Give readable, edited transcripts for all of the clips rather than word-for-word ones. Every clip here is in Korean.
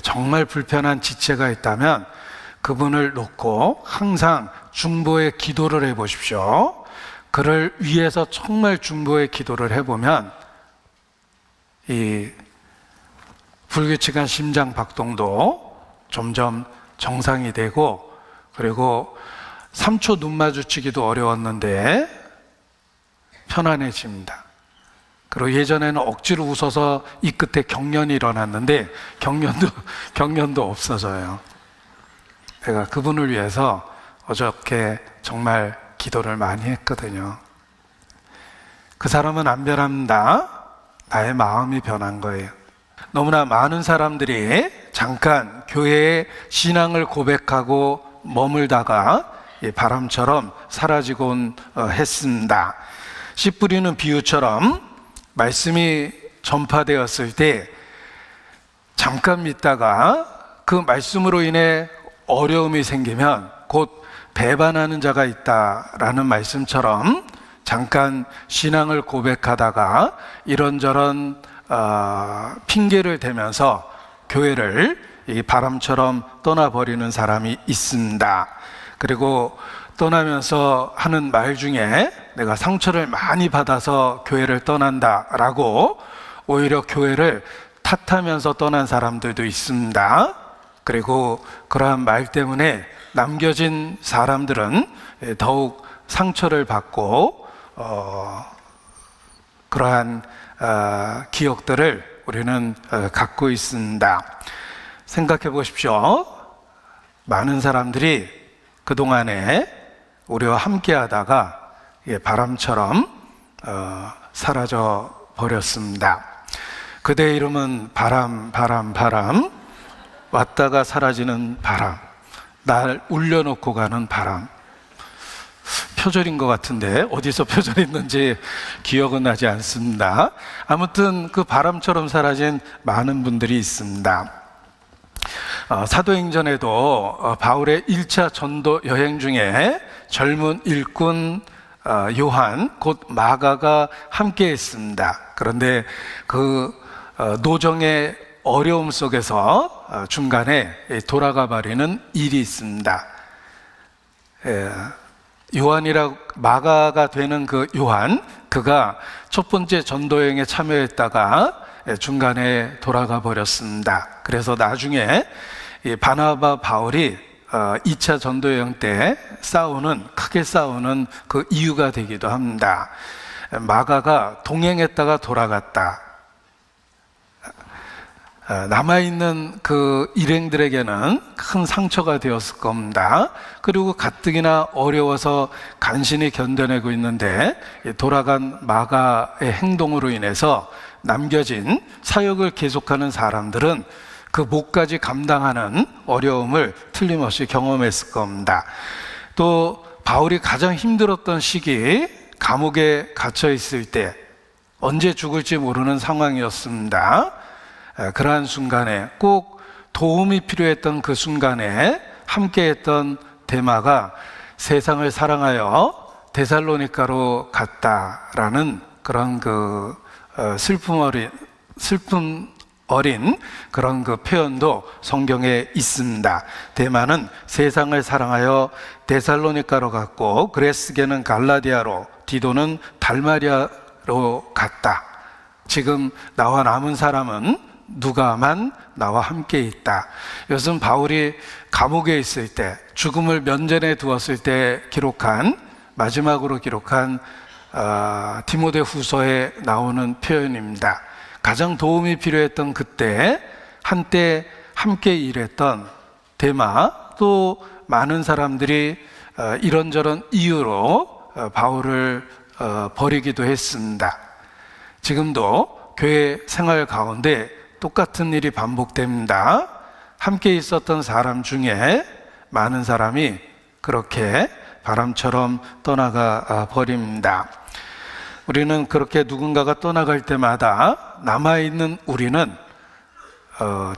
정말 불편한 지체가 있다면 그분을 놓고 항상 중보의 기도를 해보십시오. 그를 위해서 정말 중보의 기도를 해보면 이 불규칙한 심장 박동도 점점 정상이 되고, 그리고 3초 눈 마주치기도 어려웠는데 편안해집니다. 그리고 예전에는 억지로 웃어서 이 끝에 경련이 일어났는데 경련도 없어져요. 내가 그분을 위해서 어저께 정말 기도를 많이 했거든요. 그 사람은 안 변합니다. 나의 마음이 변한 거예요. 너무나 많은 사람들이 잠깐 교회의 신앙을 고백하고 머물다가 바람처럼 사라지곤 했습니다. 씨 뿌리는 비유처럼 말씀이 전파되었을 때 잠깐 믿다가 그 말씀으로 인해 어려움이 생기면 곧 배반하는 자가 있다라는 말씀처럼 잠깐 신앙을 고백하다가 이런저런 핑계를 대면서 교회를 이 바람처럼 떠나버리는 사람이 있습니다. 그리고 떠나면서 하는 말 중에 내가 상처를 많이 받아서 교회를 떠난다라고 오히려 교회를 탓하면서 떠난 사람들도 있습니다. 그리고 그러한 말 때문에 남겨진 사람들은 더욱 상처를 받고 그러한 기억들을 우리는 갖고 있습니다. 생각해 보십시오. 많은 사람들이 그동안에 우리와 함께 하다가 바람처럼 사라져 버렸습니다. 그대의 이름은 바람, 왔다가 사라지는 바람, 날 울려놓고 가는 바람. 표절인 것 같은데 어디서 표절했는지 기억은 나지 않습니다. 아무튼 그 바람처럼 사라진 많은 분들이 있습니다. 사도행전에도 바울의 1차 전도 여행 중에 젊은 일꾼 요한 곧 마가가 함께 했습니다. 그런데 그 노정의 어려움 속에서 중간에 돌아가 버리는 일이 있습니다. 요한이라고 마가가 되는 그 요한, 그가 첫 번째 전도여행에 참여했다가 중간에 돌아가 버렸습니다. 그래서 나중에 바나바 바울이 2차 전도여행 때 크게 싸우는 그 이유가 되기도 합니다. 마가가 동행했다가 돌아갔다. 남아있는 그 일행들에게는 큰 상처가 되었을 겁니다. 그리고 가뜩이나 어려워서 간신히 견뎌내고 있는데 돌아간 마가의 행동으로 인해서 남겨진 사역을 계속하는 사람들은 그 목까지 감당하는 어려움을 틀림없이 경험했을 겁니다. 또 바울이 가장 힘들었던 시기, 감옥에 갇혀 있을 때 언제 죽을지 모르는 상황이었습니다. 그러한 순간에 꼭 도움이 필요했던 그 순간에 함께했던 데마가 세상을 사랑하여 데살로니가로 갔다라는 그런 그 슬픔 어린 그런 그 표현도 성경에 있습니다. 데마는 세상을 사랑하여 데살로니가로 갔고 그레스게는 갈라디아로, 디도는 달마리아로 갔다. 지금 나와 남은 사람은 누가만 나와 함께 있다. 이것은 바울이 감옥에 있을 때, 죽음을 면전에 두었을 때 마지막으로 기록한 디모데 후서에 나오는 표현입니다. 가장 도움이 필요했던 그때 한때 함께 일했던 데마, 또 많은 사람들이 이런저런 이유로 바울을 버리기도 했습니다. 지금도 교회 생활 가운데 똑같은 일이 반복됩니다. 함께 있었던 사람 중에 많은 사람이 그렇게 바람처럼 떠나가 버립니다. 우리는 그렇게 누군가가 떠나갈 때마다 남아있는 우리는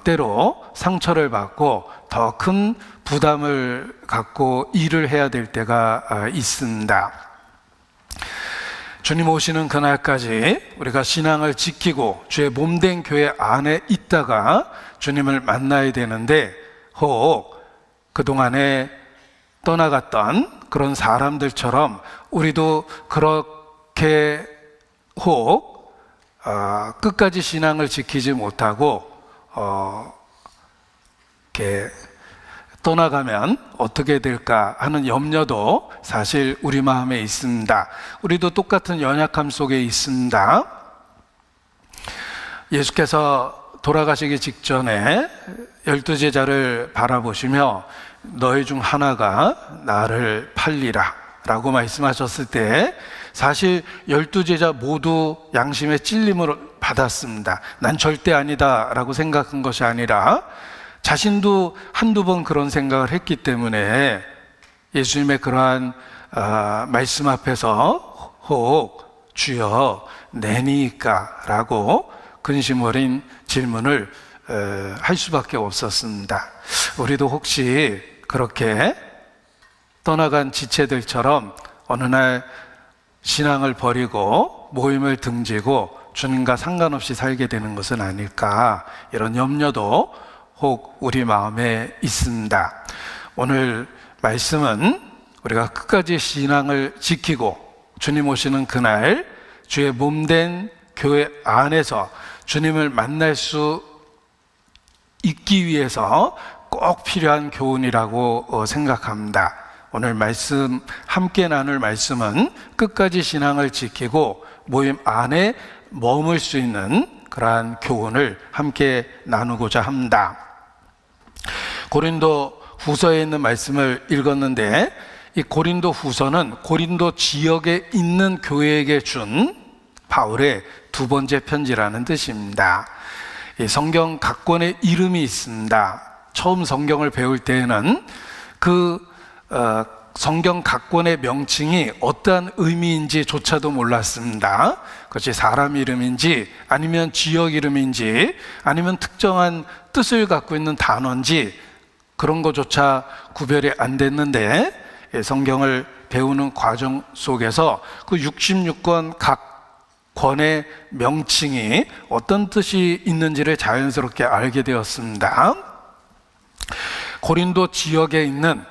때로 상처를 받고 더 큰 부담을 갖고 일을 해야 될 때가 있습니다. 주님 오시는 그날까지 우리가 신앙을 지키고 주의 몸된 교회 안에 있다가 주님을 만나야 되는데 혹 그동안에 떠나갔던 그런 사람들처럼 우리도 그렇게 혹 끝까지 신앙을 지키지 못하고 이렇게 떠나가면 어떻게 될까 하는 염려도 사실 우리 마음에 있습니다. 우리도 똑같은 연약함 속에 있습니다. 예수께서 돌아가시기 직전에 12제자를 바라보시며 너희 중 하나가 나를 팔리라 라고 말씀하셨을 때 사실 12제자 모두 양심의 찔림을 받았습니다. 난 절대 아니다 라고 생각한 것이 아니라 자신도 한두 번 그런 생각을 했기 때문에 예수님의 그러한 말씀 앞에서 혹 주여 내니까 라고 근심 어린 질문을 할 수밖에 없었습니다. 우리도 혹시 그렇게 떠나간 지체들처럼 어느 날 신앙을 버리고 모임을 등지고 주님과 상관없이 살게 되는 것은 아닐까, 이런 염려도 혹 우리 마음에 있습니다. 오늘 말씀은 우리가 끝까지 신앙을 지키고 주님 오시는 그날 주의 몸된 교회 안에서 주님을 만날 수 있기 위해서 꼭 필요한 교훈이라고 생각합니다. 오늘 말씀, 함께 나눌 말씀은 끝까지 신앙을 지키고 모임 안에 머물 수 있는 그러한 교훈을 함께 나누고자 합니다. 고린도 후서에 있는 말씀을 읽었는데 이 고린도 후서는 고린도 지역에 있는 교회에게 준 바울의 두 번째 편지라는 뜻입니다. 이 성경 각 권의 이름이 있습니다. 처음 성경을 배울 때에는 성경 각 권의 명칭이 어떠한 의미인지조차도 몰랐습니다. 그것이 사람 이름인지 아니면 지역 이름인지 아니면 특정한 뜻을 갖고 있는 단어인지 그런 것조차 구별이 안 됐는데 성경을 배우는 과정 속에서 그 66권 각 권의 명칭이 어떤 뜻이 있는지를 자연스럽게 알게 되었습니다. 고린도 지역에 있는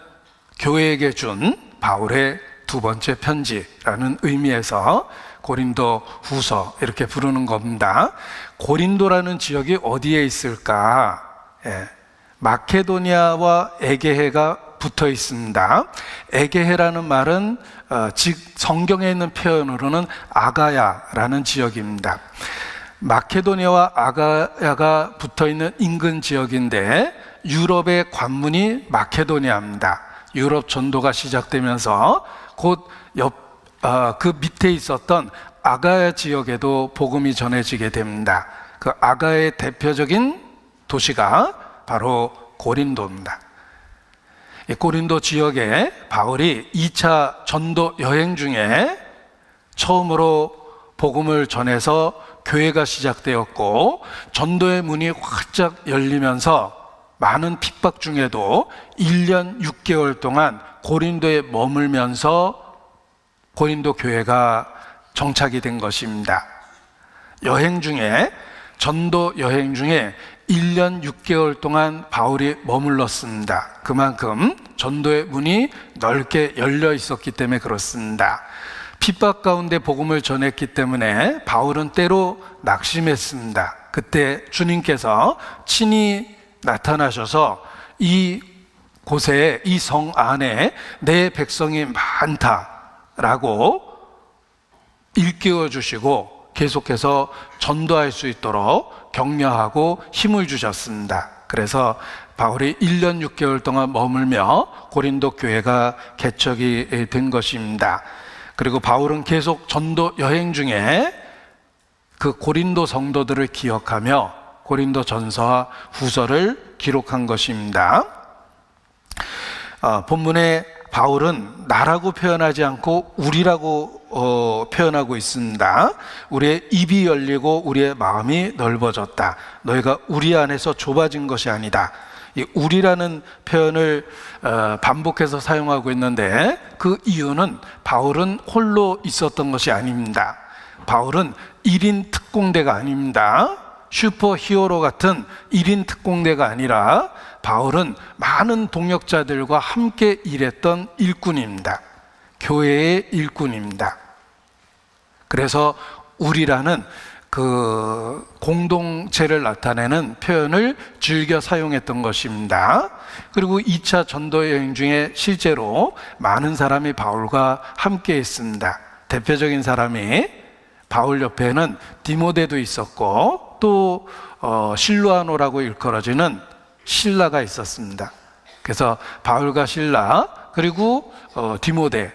교회에게 준 바울의 두 번째 편지라는 의미에서 고린도 후서 이렇게 부르는 겁니다. 고린도라는 지역이 어디에 있을까? 마케도니아와 에게해가 붙어 있습니다. 에게해라는 말은 즉 성경에 있는 표현으로는 아가야라는 지역입니다. 마케도니아와 아가야가 붙어 있는 인근 지역인데 유럽의 관문이 마케도니아입니다. 유럽 전도가 시작되면서 곧 그 밑에 있었던 아가야 지역에도 복음이 전해지게 됩니다. 그 아가야의 대표적인 도시가 바로 고린도입니다. 이 고린도 지역에 바울이 2차 전도 여행 중에 처음으로 복음을 전해서 교회가 시작되었고 전도의 문이 활짝 열리면서 많은 핍박 중에도 1년 6개월 동안 고린도에 머물면서 고린도 교회가 정착이 된 것입니다. 전도 여행 중에 1년 6개월 동안 바울이 머물렀습니다. 그만큼 전도의 문이 넓게 열려 있었기 때문에 그렇습니다. 핍박 가운데 복음을 전했기 때문에 바울은 때로 낙심했습니다. 그때 주님께서 친히 나타나셔서 이 곳에, 이 성 안에 내 백성이 많다라고 일깨워 주시고 계속해서 전도할 수 있도록 격려하고 힘을 주셨습니다. 그래서 바울이 1년 6개월 동안 머물며 고린도 교회가 개척이 된 것입니다. 그리고 바울은 계속 전도 여행 중에 그 고린도 성도들을 기억하며 고린도 전서와 후서를 기록한 것입니다. 본문에 바울은 나라고 표현하지 않고 우리라고 표현하고 있습니다. 우리의 입이 열리고 우리의 마음이 넓어졌다. 너희가 우리 안에서 좁아진 것이 아니다. 이 우리라는 표현을 반복해서 사용하고 있는데 그 이유는 바울은 홀로 있었던 것이 아닙니다. 바울은 1인 특공대가 아닙니다. 슈퍼 히어로 같은 1인 특공대가 아니라 바울은 많은 동역자들과 함께 일했던 일꾼입니다. 교회의 일꾼입니다. 그래서 우리라는 그 공동체를 나타내는 표현을 즐겨 사용했던 것입니다. 그리고 2차 전도 여행 중에 실제로 많은 사람이 바울과 함께 있습니다. 대표적인 사람이 바울 옆에는 디모데도 있었고 또 실루아노라고 일컬어지는 실라가 있었습니다. 그래서 바울과 실라 그리고 디모데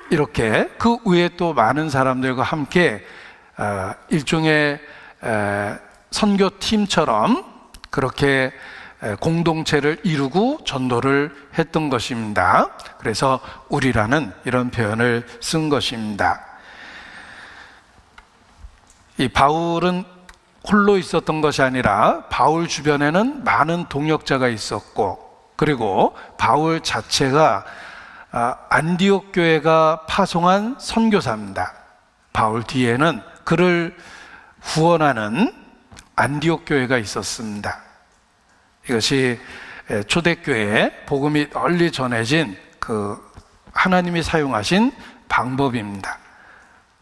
이렇게 그 외에 또 많은 사람들과 함께 일종의 선교팀처럼 그렇게 공동체를 이루고 전도를 했던 것입니다. 그래서 우리라는 이런 표현을 쓴 것입니다. 이 바울은 홀로 있었던 것이 아니라 바울 주변에는 많은 동역자가 있었고 그리고 바울 자체가 안디옥 교회가 파송한 선교사입니다. 바울 뒤에는 그를 후원하는 안디옥 교회가 있었습니다. 이것이 초대교회에 복음이 널리 전해진 그 하나님이 사용하신 방법입니다.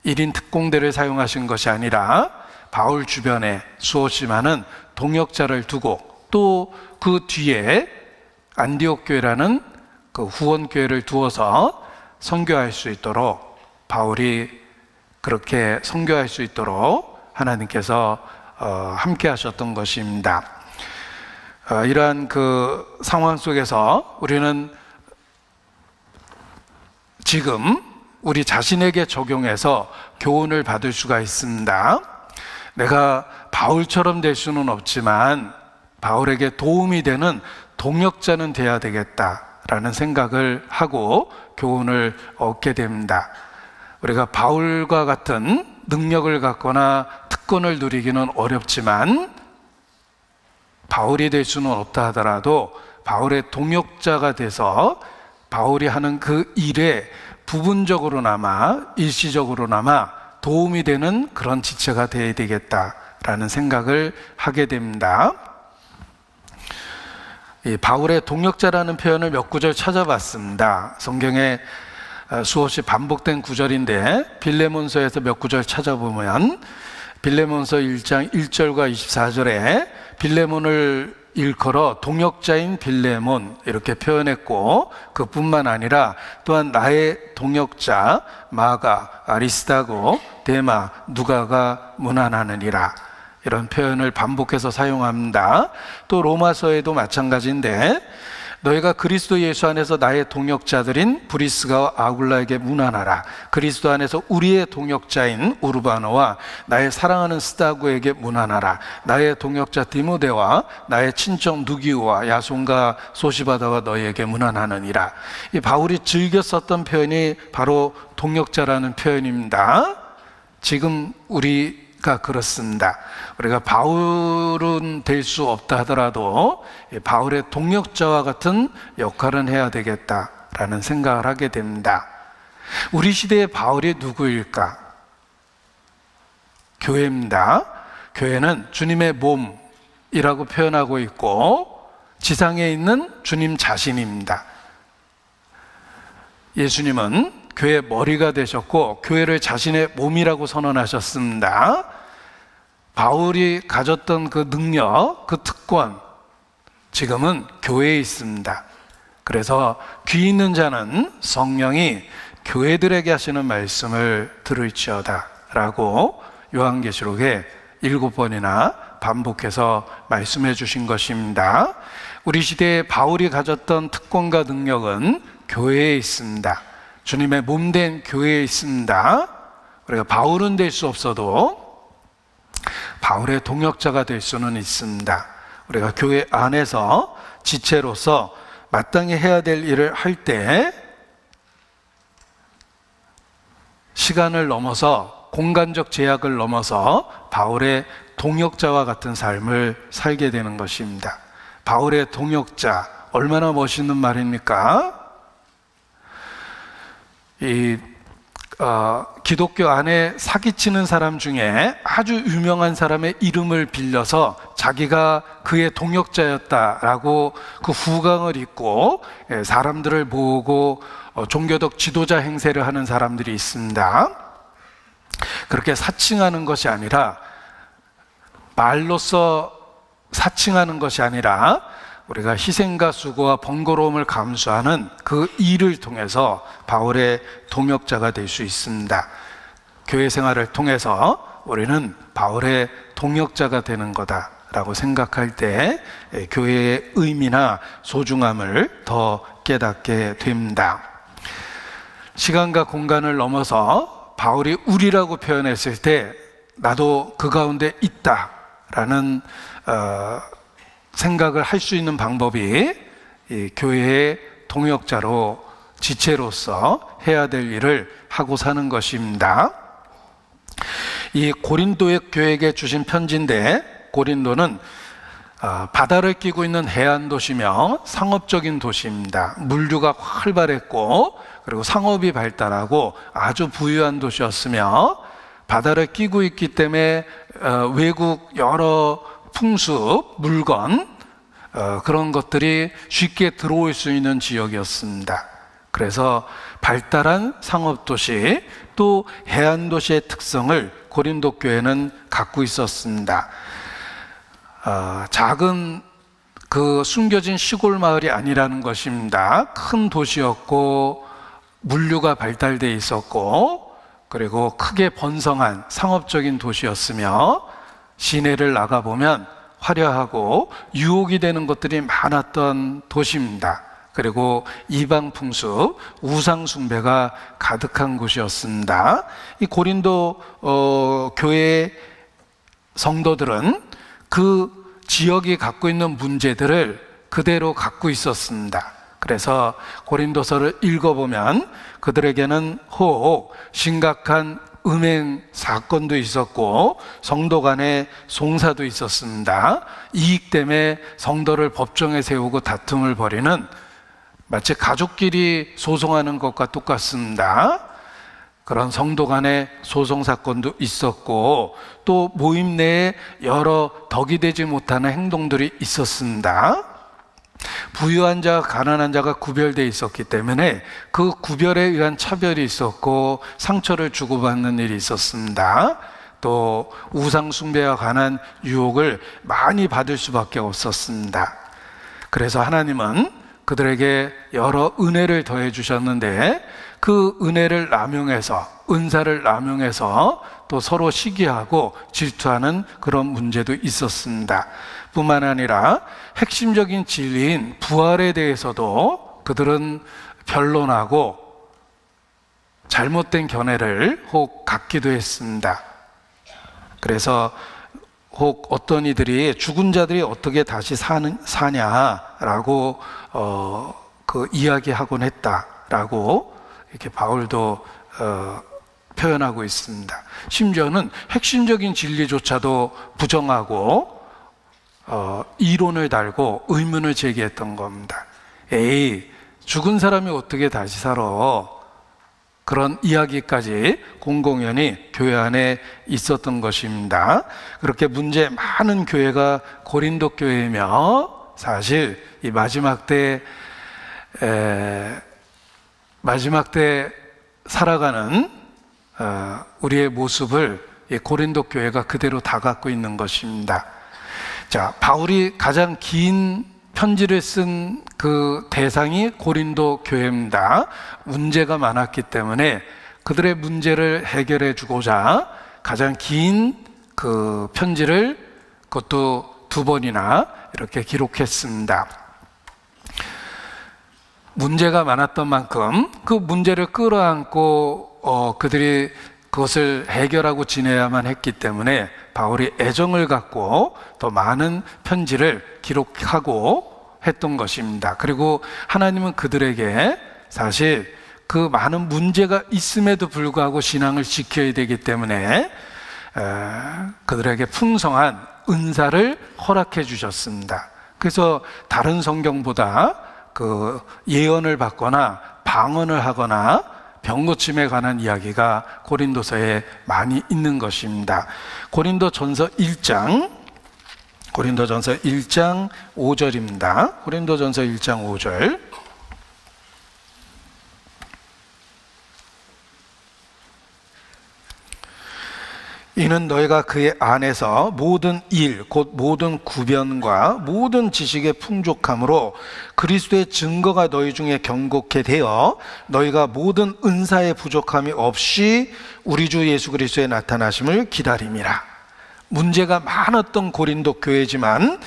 1인 특공대를 사용하신 것이 아니라 바울 주변에 수없이 많은 동역자를 두고 또 그 뒤에 안디옥 교회라는 그 후원 교회를 두어서 선교할 수 있도록 바울이 그렇게 선교할 수 있도록 하나님께서 함께 하셨던 것입니다. 이러한 그 상황 속에서 우리는 지금 우리 자신에게 적용해서 교훈을 받을 수가 있습니다. 내가 바울처럼 될 수는 없지만 바울에게 도움이 되는 동역자는 돼야 되겠다라는 생각을 하고 교훈을 얻게 됩니다. 우리가 바울과 같은 능력을 갖거나 특권을 누리기는 어렵지만 바울이 될 수는 없다 하더라도 바울의 동역자가 돼서 바울이 하는 그 일에 부분적으로나마 일시적으로나마 도움이 되는 그런 지체가 되어야 되겠다라는 생각을 하게 됩니다. 이 바울의 동역자라는 표현을 몇 구절 찾아봤습니다. 성경에 수없이 반복된 구절인데 빌레몬서에서 몇 구절 찾아보면 빌레몬서 1장 1절과 24절에 빌레몬을 일컬어 동역자인 빌레몬 이렇게 표현했고 그뿐만 아니라 또한 나의 동역자 마가, 아리스다고, 데마, 누가가 문안하느니라 이런 표현을 반복해서 사용합니다. 또 로마서에도 마찬가지인데 너희가 그리스도 예수 안에서 나의 동역자들인 브리스가와 아굴라에게 문안하라. 그리스도 안에서 우리의 동역자인 우르바노와 나의 사랑하는 스다구에게 문안하라. 나의 동역자 디모데와 나의 친정 누기우와 야손과 소시바다가 너희에게 문안하느니라. 이 바울이 즐겨 썼던 표현이 바로 동역자라는 표현입니다. 지금 우리가 그렇습니다. 우리가 바울은 될 수 없다 하더라도 바울의 동역자와 같은 역할은 해야 되겠다라는 생각을 하게 됩니다. 우리 시대의 바울이 누구일까? 교회입니다. 교회는 주님의 몸이라고 표현하고 있고 지상에 있는 주님 자신입니다. 예수님은 교회의 머리가 되셨고 교회를 자신의 몸이라고 선언하셨습니다. 바울이 가졌던 그 능력, 그 특권 지금은 교회에 있습니다. 그래서 귀 있는 자는 성령이 교회들에게 하시는 말씀을 들을지어다 라고 요한계시록에 7번이나 반복해서 말씀해 주신 것입니다. 우리 시대에 바울이 가졌던 특권과 능력은 교회에 있습니다. 주님의 몸된 교회에 있습니다. 우리가 바울은 될 수 없어도 바울의 동역자가 될 수는 있습니다. 우리가 교회 안에서 지체로서 마땅히 해야 될 일을 할 때 시간을 넘어서 공간적 제약을 넘어서 바울의 동역자와 같은 삶을 살게 되는 것입니다. 바울의 동역자, 얼마나 멋있는 말입니까? 이 기독교 안에 사기치는 사람 중에 아주 유명한 사람의 이름을 빌려서 자기가 그의 동역자였다라고 그 후광을 입고 사람들을 모으고 종교적 지도자 행세를 하는 사람들이 있습니다. 그렇게 사칭하는 것이 아니라, 말로써 사칭하는 것이 아니라 우리가 희생과 수고와 번거로움을 감수하는 그 일을 통해서 바울의 동역자가 될 수 있습니다. 교회 생활을 통해서 우리는 바울의 동역자가 되는 거다라고 생각할 때 교회의 의미나 소중함을 더 깨닫게 됩니다. 시간과 공간을 넘어서 바울이 우리라고 표현했을 때 나도 그 가운데 있다라는 생각을 할 수 있는 방법이 이 교회의 동역자로, 지체로서 해야 될 일을 하고 사는 것입니다. 이 고린도의 교회에게 주신 편지인데, 고린도는 바다를 끼고 있는 해안 도시며 상업적인 도시입니다. 물류가 활발했고 그리고 상업이 발달하고 아주 부유한 도시였으며, 바다를 끼고 있기 때문에 외국 여러 풍습, 물건, 그런 것들이 쉽게 들어올 수 있는 지역이었습니다. 그래서 발달한 상업도시, 또 해안도시의 특성을 고린도 교회는 갖고 있었습니다. 작은 그 숨겨진 시골 마을이 아니라는 것입니다. 큰 도시였고 물류가 발달되어 있었고 그리고 크게 번성한 상업적인 도시였으며, 시내를 나가보면 화려하고 유혹이 되는 것들이 많았던 도시입니다. 그리고 이방 풍습, 우상 숭배가 가득한 곳이었습니다. 이 고린도 교회의 성도들은 그 지역이 갖고 있는 문제들을 그대로 갖고 있었습니다. 그래서 고린도서를 읽어보면 그들에게는 혹 심각한 음행 사건도 있었고 성도 간의 송사도 있었습니다. 이익 때문에 성도를 법정에 세우고 다툼을 벌이는, 마치 가족끼리 소송하는 것과 똑같습니다. 그런 성도 간의 소송 사건도 있었고, 또 모임 내에 여러 덕이 되지 못하는 행동들이 있었습니다. 부유한 자와 가난한 자가 구별되어 있었기 때문에 그 구별에 의한 차별이 있었고 상처를 주고받는 일이 있었습니다. 또 우상 숭배와 관한 유혹을 많이 받을 수밖에 없었습니다. 그래서 하나님은 그들에게 여러 은혜를 더해 주셨는데, 그 은혜를 남용해서, 은사를 남용해서 또 서로 시기하고 질투하는 그런 문제도 있었습니다. 뿐만 아니라 핵심적인 진리인 부활에 대해서도 그들은 변론하고 잘못된 견해를 혹 갖기도 했습니다. 그래서 혹 어떤 이들이 죽은 자들이 어떻게 다시 사냐라고 그 이야기하곤 했다라고 이렇게 바울도 표현하고 있습니다. 심지어는 핵심적인 진리조차도 부정하고 이론을 달고 의문을 제기했던 겁니다. 에이, 죽은 사람이 어떻게 다시 살아? 그런 이야기까지 공공연히 교회 안에 있었던 것입니다. 그렇게 문제 많은 교회가 고린도 교회이며, 사실 이 마지막 때 살아가는 우리의 모습을 이 고린도 교회가 그대로 다 갖고 있는 것입니다. 자, 바울이 가장 긴 편지를 쓴 그 대상이 고린도 교회입니다. 문제가 많았기 때문에 그들의 문제를 해결해 주고자 가장 긴 그 편지를, 그것도 2번이나 이렇게 기록했습니다. 문제가 많았던 만큼 그 문제를 끌어안고 그들이 그것을 해결하고 지내야만 했기 때문에 바울이 애정을 갖고 더 많은 편지를 기록하고 했던 것입니다. 그리고 하나님은 그들에게 사실 그 많은 문제가 있음에도 불구하고 신앙을 지켜야 되기 때문에 그들에게 풍성한 은사를 허락해 주셨습니다. 그래서 다른 성경보다 그 예언을 받거나 방언을 하거나 병 고침에 관한 이야기가 고린도서에 많이 있는 것입니다. 고린도전서 1장 5절입니다. 고린도전서 1장 5절. 이는 너희가 그의 안에서 모든 일, 곧 모든 구변과 모든 지식의 풍족함으로 그리스도의 증거가 너희 중에 경고케 되어 너희가 모든 은사의 부족함이 없이 우리 주 예수 그리스도의 나타나심을 기다림이라. 문제가 많았던 고린도 교회지만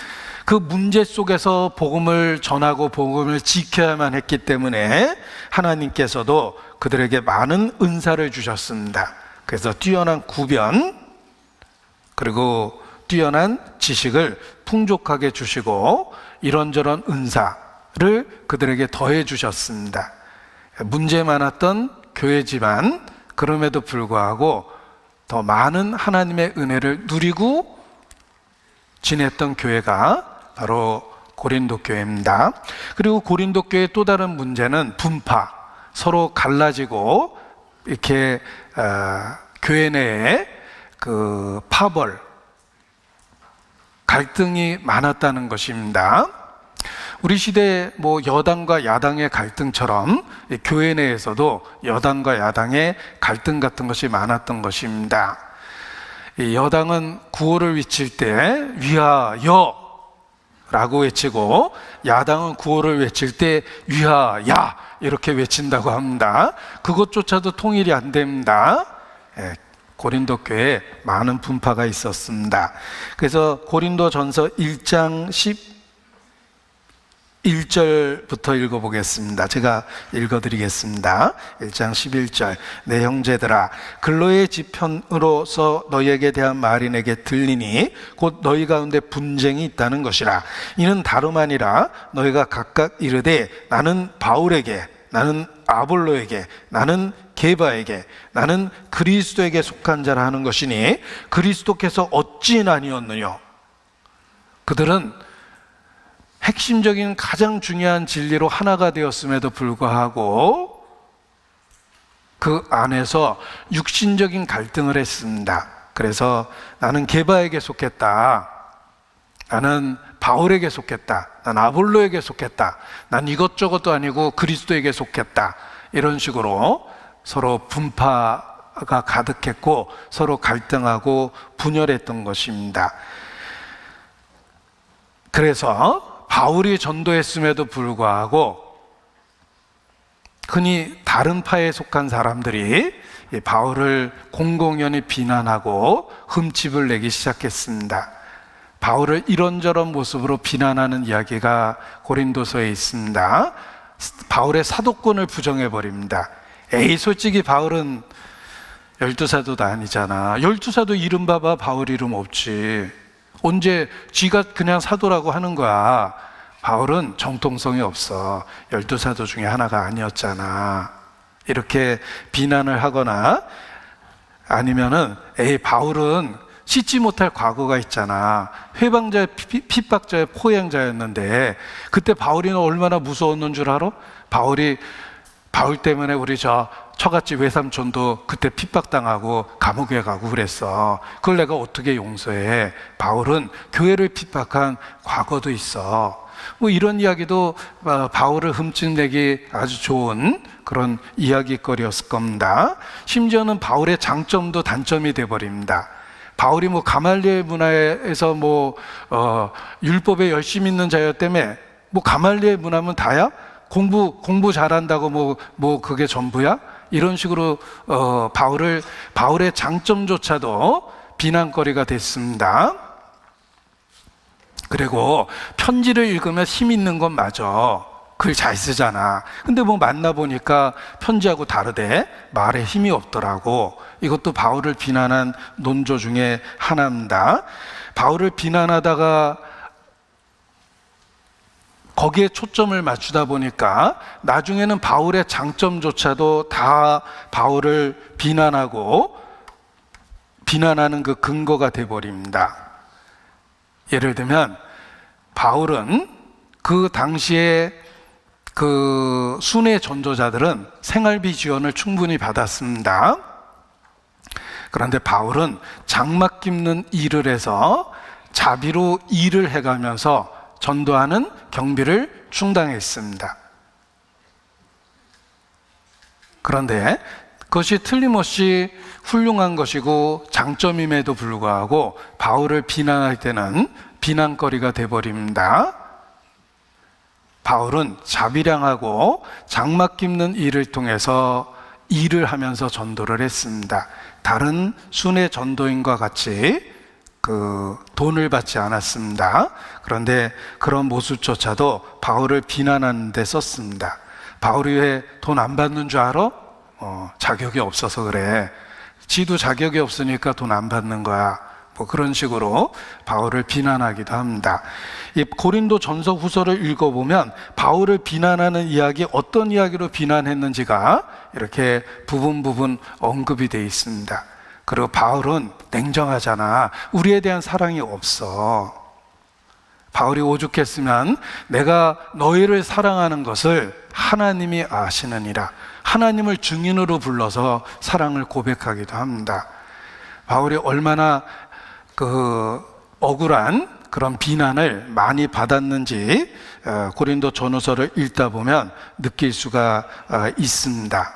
그 문제 속에서 복음을 전하고 복음을 지켜야만 했기 때문에 하나님께서도 그들에게 많은 은사를 주셨습니다. 그래서 뛰어난 구변 그리고 뛰어난 지식을 풍족하게 주시고 이런저런 은사를 그들에게 더해 주셨습니다. 문제 많았던 교회지만 그럼에도 불구하고 더 많은 하나님의 은혜를 누리고 지냈던 교회가 바로 고린도 교회입니다. 그리고 고린도 교회의 또 다른 문제는 분파, 서로 갈라지고 이렇게 교회 내에 그 파벌, 갈등이 많았다는 것입니다. 우리 시대 뭐 여당과 야당의 갈등처럼 교회 내에서도 여당과 야당의 갈등 같은 것이 많았던 것입니다. 여당은 구호를 외칠 때 위하여 라고 외치고 야당은 구호를 외칠 때 위하야 이렇게 외친다고 합니다. 그것조차도 통일이 안 됩니다. 고린도 교회에 많은 분파가 있었습니다. 그래서 고린도전서 1장 11절부터 읽어보겠습니다. 제가 읽어드리겠습니다. 1장 11절. 내 형제들아, 근로의 지편으로서 너희에게 대한 말이 내게 들리니 곧 너희 가운데 분쟁이 있다는 것이라. 이는 다름 아니라 너희가 각각 이르되 나는 바울에게, 나는 아볼로에게, 나는 게바에게, 나는 그리스도에게 속한 자라 하는 것이니 그리스도께서 어찌 나뉘었느냐. 그들은 핵심적인 가장 중요한 진리로 하나가 되었음에도 불구하고 그 안에서 육신적인 갈등을 했습니다. 그래서 나는 게바에게 속했다, 나는 바울에게 속했다, 난 아볼로에게 속했다, 난 이것저것도 아니고 그리스도에게 속했다, 이런 식으로 서로 분파가 가득했고 서로 갈등하고 분열했던 것입니다. 그래서 바울이 전도했음에도 불구하고 흔히 다른 파에 속한 사람들이 바울을 공공연히 비난하고 흠집을 내기 시작했습니다. 바울을 이런저런 모습으로 비난하는 이야기가 고린도서에 있습니다. 바울의 사도권을 부정해버립니다. 에이, 솔직히 바울은 12사도도 아니잖아. 12사도 이름 봐봐, 바울 이름 없지. 언제 지가 그냥 사도라고 하는 거야. 바울은 정통성이 없어. 12사도 중에 하나가 아니었잖아. 이렇게 비난을 하거나 아니면은 에이, 바울은 씻지 못할 과거가 있잖아. 회방자의 핍박자의 포행자였는데 그때 바울이 얼마나 무서웠는 줄 알아? 바울 때문에 우리 저 처갓집 외삼촌도 그때 핍박당하고 감옥에 가고 그랬어. 그걸 내가 어떻게 용서해? 바울은 교회를 핍박한 과거도 있어. 뭐 이런 이야기도 바울을 흠집내기 아주 좋은 그런 이야기거리였을 겁니다. 심지어는 바울의 장점도 단점이 돼버립니다. 바울이 뭐 가말리엘 문화에서 율법에 열심히 있는 자였다며 뭐 가말리엘 문화면 다야? 공부 잘한다고 뭐 그게 전부야? 이런 식으로 바울의 장점조차도 비난거리가 됐습니다. 그리고 편지를 읽으면 힘 있는 건 맞아. 글 잘 쓰잖아. 근데 뭐 만나보니까 편지하고 다르대. 말에 힘이 없더라고. 이것도 바울을 비난한 논조 중에 하나입니다. 바울을 비난하다가 거기에 초점을 맞추다 보니까 나중에는 바울의 장점조차도 다 바울을 비난하는 그 근거가 돼버립니다. 예를 들면 바울은 그 당시에 그 순회 전도자들은 생활비 지원을 충분히 받았습니다. 그런데 바울은 장막 깁는 일을 해서 자비로 일을 해가면서 전도하는 경비를 충당했습니다. 그런데 그것이 틀림없이 훌륭한 것이고 장점임에도 불구하고 바울을 비난할 때는 비난거리가 돼버립니다. 바울은 자비량하고 장막 깁는 일을 통해서 일을 하면서 전도를 했습니다. 다른 순회 전도인과 같이 돈을 받지 않았습니다. 그런데 그런 모습조차도 바울을 비난하는 데 썼습니다. 바울이 왜 돈 안 받는 줄 알아? 자격이 없어서 그래. 지도 자격이 없으니까 돈 안 받는 거야. 뭐 그런 식으로 바울을 비난하기도 합니다. 이 고린도 전서 후서를 읽어보면 바울을 비난하는 이야기, 어떤 이야기로 비난했는지가 이렇게 부분 언급이 되어 있습니다. 그리고 바울은 냉정하잖아. 우리에 대한 사랑이 없어. 바울이 오죽했으면 내가 너희를 사랑하는 것을 하나님이 아시느니라. 하나님을 증인으로 불러서 사랑을 고백하기도 합니다. 바울이 얼마나 억울한 그런 비난을 많이 받았는지 고린도 전후서를 읽다 보면 느낄 수가 있습니다.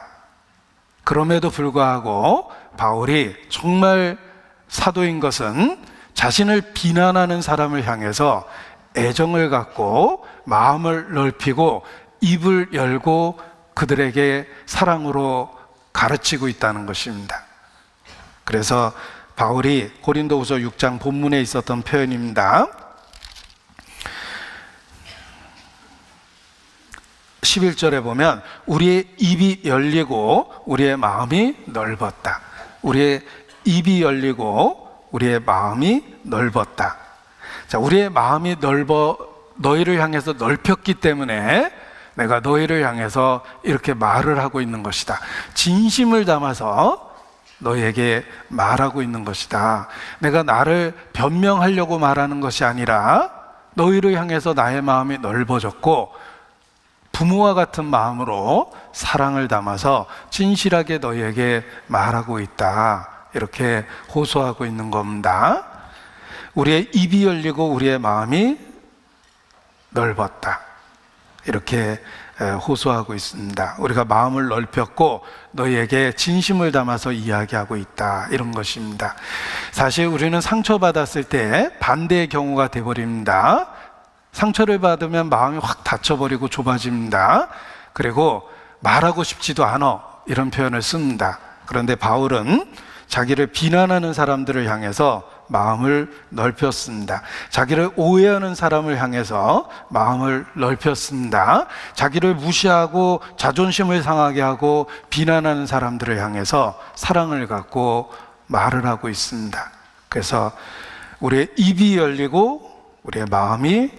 그럼에도 불구하고 바울이 정말 사도인 것은 자신을 비난하는 사람을 향해서 애정을 갖고 마음을 넓히고 입을 열고 그들에게 사랑으로 가르치고 있다는 것입니다. 그래서 바울이 고린도후서 6장 본문에 있었던 표현입니다. 11절에 보면 우리의 입이 열리고 우리의 마음이 넓었다. 우리의 입이 열리고 우리의 마음이 넓었다. 자, 우리의 마음이 너희를 향해서 넓혔기 때문에 내가 너희를 향해서 이렇게 말을 하고 있는 것이다. 진심을 담아서 너희에게 말하고 있는 것이다. 내가 나를 변명하려고 말하는 것이 아니라 너희를 향해서 나의 마음이 넓어졌고 부모와 같은 마음으로 사랑을 담아서 진실하게 너희에게 말하고 있다. 이렇게 호소하고 있는 겁니다. 우리의 입이 열리고 우리의 마음이 넓었다. 이렇게 호소하고 있습니다. 우리가 마음을 넓혔고 너희에게 진심을 담아서 이야기하고 있다. 이런 것입니다. 사실 우리는 상처받았을 때 반대의 경우가 되어버립니다. 상처를 받으면 마음이 확 닫혀버리고 좁아집니다. 그리고 말하고 싶지도 않아. 이런 표현을 씁니다. 그런데 바울은 자기를 비난하는 사람들을 향해서 마음을 넓혔습니다. 자기를 오해하는 사람을 향해서 마음을 넓혔습니다. 자기를 무시하고 자존심을 상하게 하고 비난하는 사람들을 향해서 사랑을 갖고 말을 하고 있습니다. 그래서 우리의 입이 열리고 우리의 마음이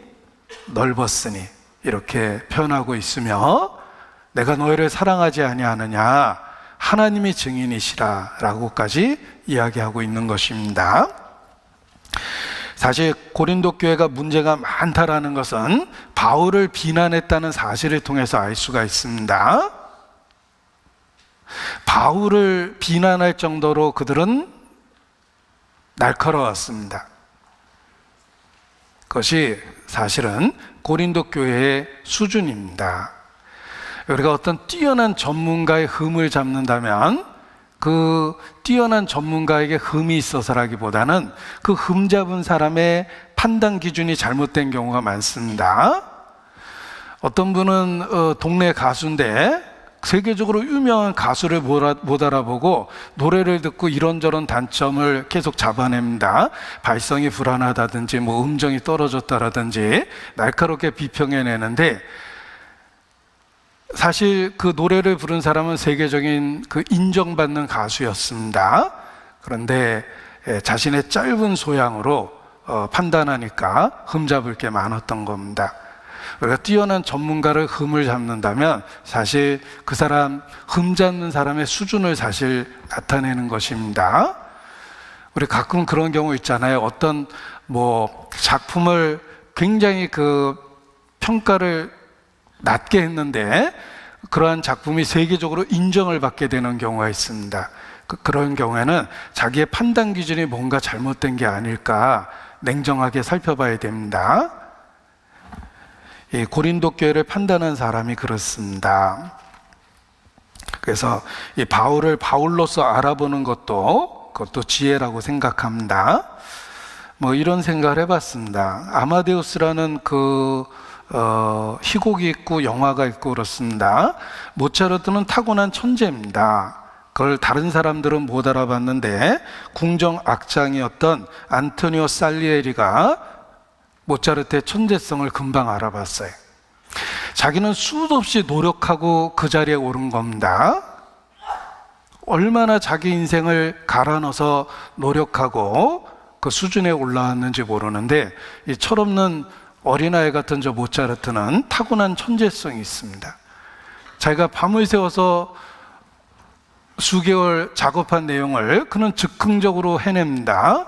넓었으니 이렇게 표현하고 있으며 내가 너희를 사랑하지 아니하느냐 하나님이 증인이시라 라고까지 이야기하고 있는 것입니다. 사실 고린도 교회가 문제가 많다라는 것은 바울을 비난했다는 사실을 통해서 알 수가 있습니다. 바울을 비난할 정도로 그들은 날카로웠습니다. 그것이 사실은 고린도 교회의 수준입니다. 우리가 어떤 뛰어난 전문가의 흠을 잡는다면 그 뛰어난 전문가에게 흠이 있어서라기보다는 그 흠 잡은 사람의 판단 기준이 잘못된 경우가 많습니다. 어떤 분은 동네 가수인데 세계적으로 유명한 가수를 못 알아보고 노래를 듣고 이런저런 단점을 계속 잡아냅니다. 발성이 불안하다든지 뭐 음정이 떨어졌다라든지 날카롭게 비평해내는데 사실 그 노래를 부른 사람은 세계적인 그 인정받는 가수였습니다. 그런데 자신의 짧은 소양으로 판단하니까 흠잡을 게 많았던 겁니다. 우리가 뛰어난 전문가를 흠을 잡는다면 사실 그 사람 흠 잡는 사람의 수준을 사실 나타내는 것입니다. 우리 가끔 그런 경우 있잖아요. 어떤 뭐 작품을 굉장히 그 평가를 낮게 했는데 그러한 작품이 세계적으로 인정을 받게 되는 경우가 있습니다. 그런 경우에는 자기의 판단 기준이 뭔가 잘못된 게 아닐까 냉정하게 살펴봐야 됩니다. 이 고린도 교회를 판단한 사람이 그렇습니다. 그래서 이 바울을 바울로서 알아보는 그것도 지혜라고 생각합니다. 뭐 이런 생각을 해봤습니다. 아마데우스라는 희곡이 있고 영화가 있고 그렇습니다. 모차르트는 타고난 천재입니다. 그걸 다른 사람들은 못 알아봤는데 궁정 악장이었던 안토니오 살리에리가 모차르트의 천재성을 금방 알아봤어요. 자기는 수도 없이 노력하고 그 자리에 오른 겁니다. 얼마나 자기 인생을 갈아 넣어서 노력하고 그 수준에 올라왔는지 모르는데 이 철없는 어린아이 같은 저 모차르트는 타고난 천재성이 있습니다. 자기가 밤을 새워서 수개월 작업한 내용을 그는 즉흥적으로 해냅니다.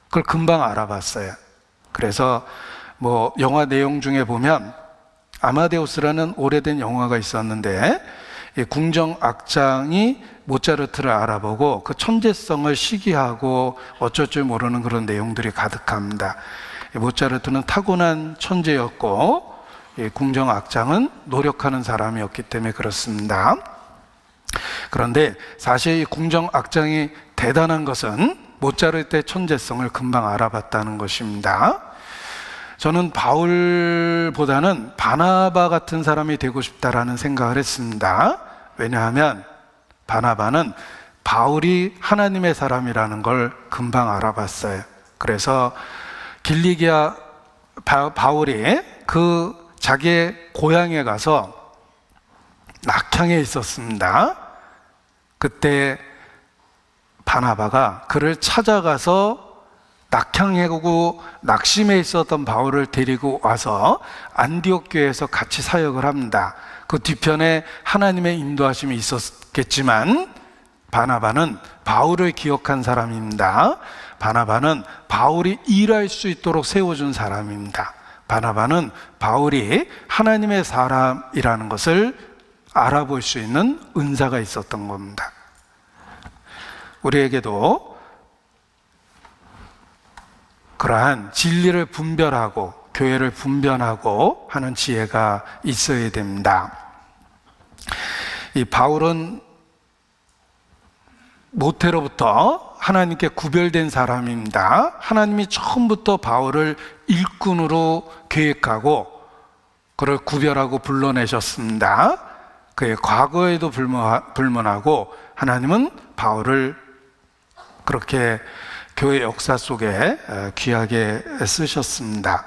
그걸 금방 알아봤어요. 그래서 뭐 영화 내용 중에 보면 아마데우스라는 오래된 영화가 있었는데 이 궁정 악장이 모차르트를 알아보고 그 천재성을 시기하고 어쩔 줄 모르는 그런 내용들이 가득합니다. 모차르트는 타고난 천재였고 궁정 악장은 노력하는 사람이었기 때문에 그렇습니다. 그런데 사실 이 궁정 악장이 대단한 것은 모차르트의 천재성을 금방 알아봤다는 것입니다. 저는 바울보다는 바나바 같은 사람이 되고 싶다라는 생각을 했습니다. 왜냐하면 바나바는 바울이 하나님의 사람이라는 걸 금방 알아봤어요. 그래서 길리기아 바울이 그 자기의 고향에 가서 낙향에 있었습니다. 그때 바나바가 그를 찾아가서 낙향에 오고 낙심해 있었던 바울을 데리고 와서 안디옥 교회에서 같이 사역을 합니다. 그 뒤편에 하나님의 인도하심이 있었겠지만 바나바는 바울을 기억한 사람입니다. 바나바는 바울이 일할 수 있도록 세워준 사람입니다. 바나바는 바울이 하나님의 사람이라는 것을 알아볼 수 있는 은사가 있었던 겁니다. 우리에게도 그러한 진리를 분별하고 교회를 분별하고 하는 지혜가 있어야 됩니다. 이 바울은 모태로부터 하나님께 구별된 사람입니다. 하나님이 처음부터 바울을 일꾼으로 계획하고 그를 구별하고 불러내셨습니다. 그의 과거에도 불문하고 하나님은 바울을 그렇게 교회 역사 속에 귀하게 쓰셨습니다.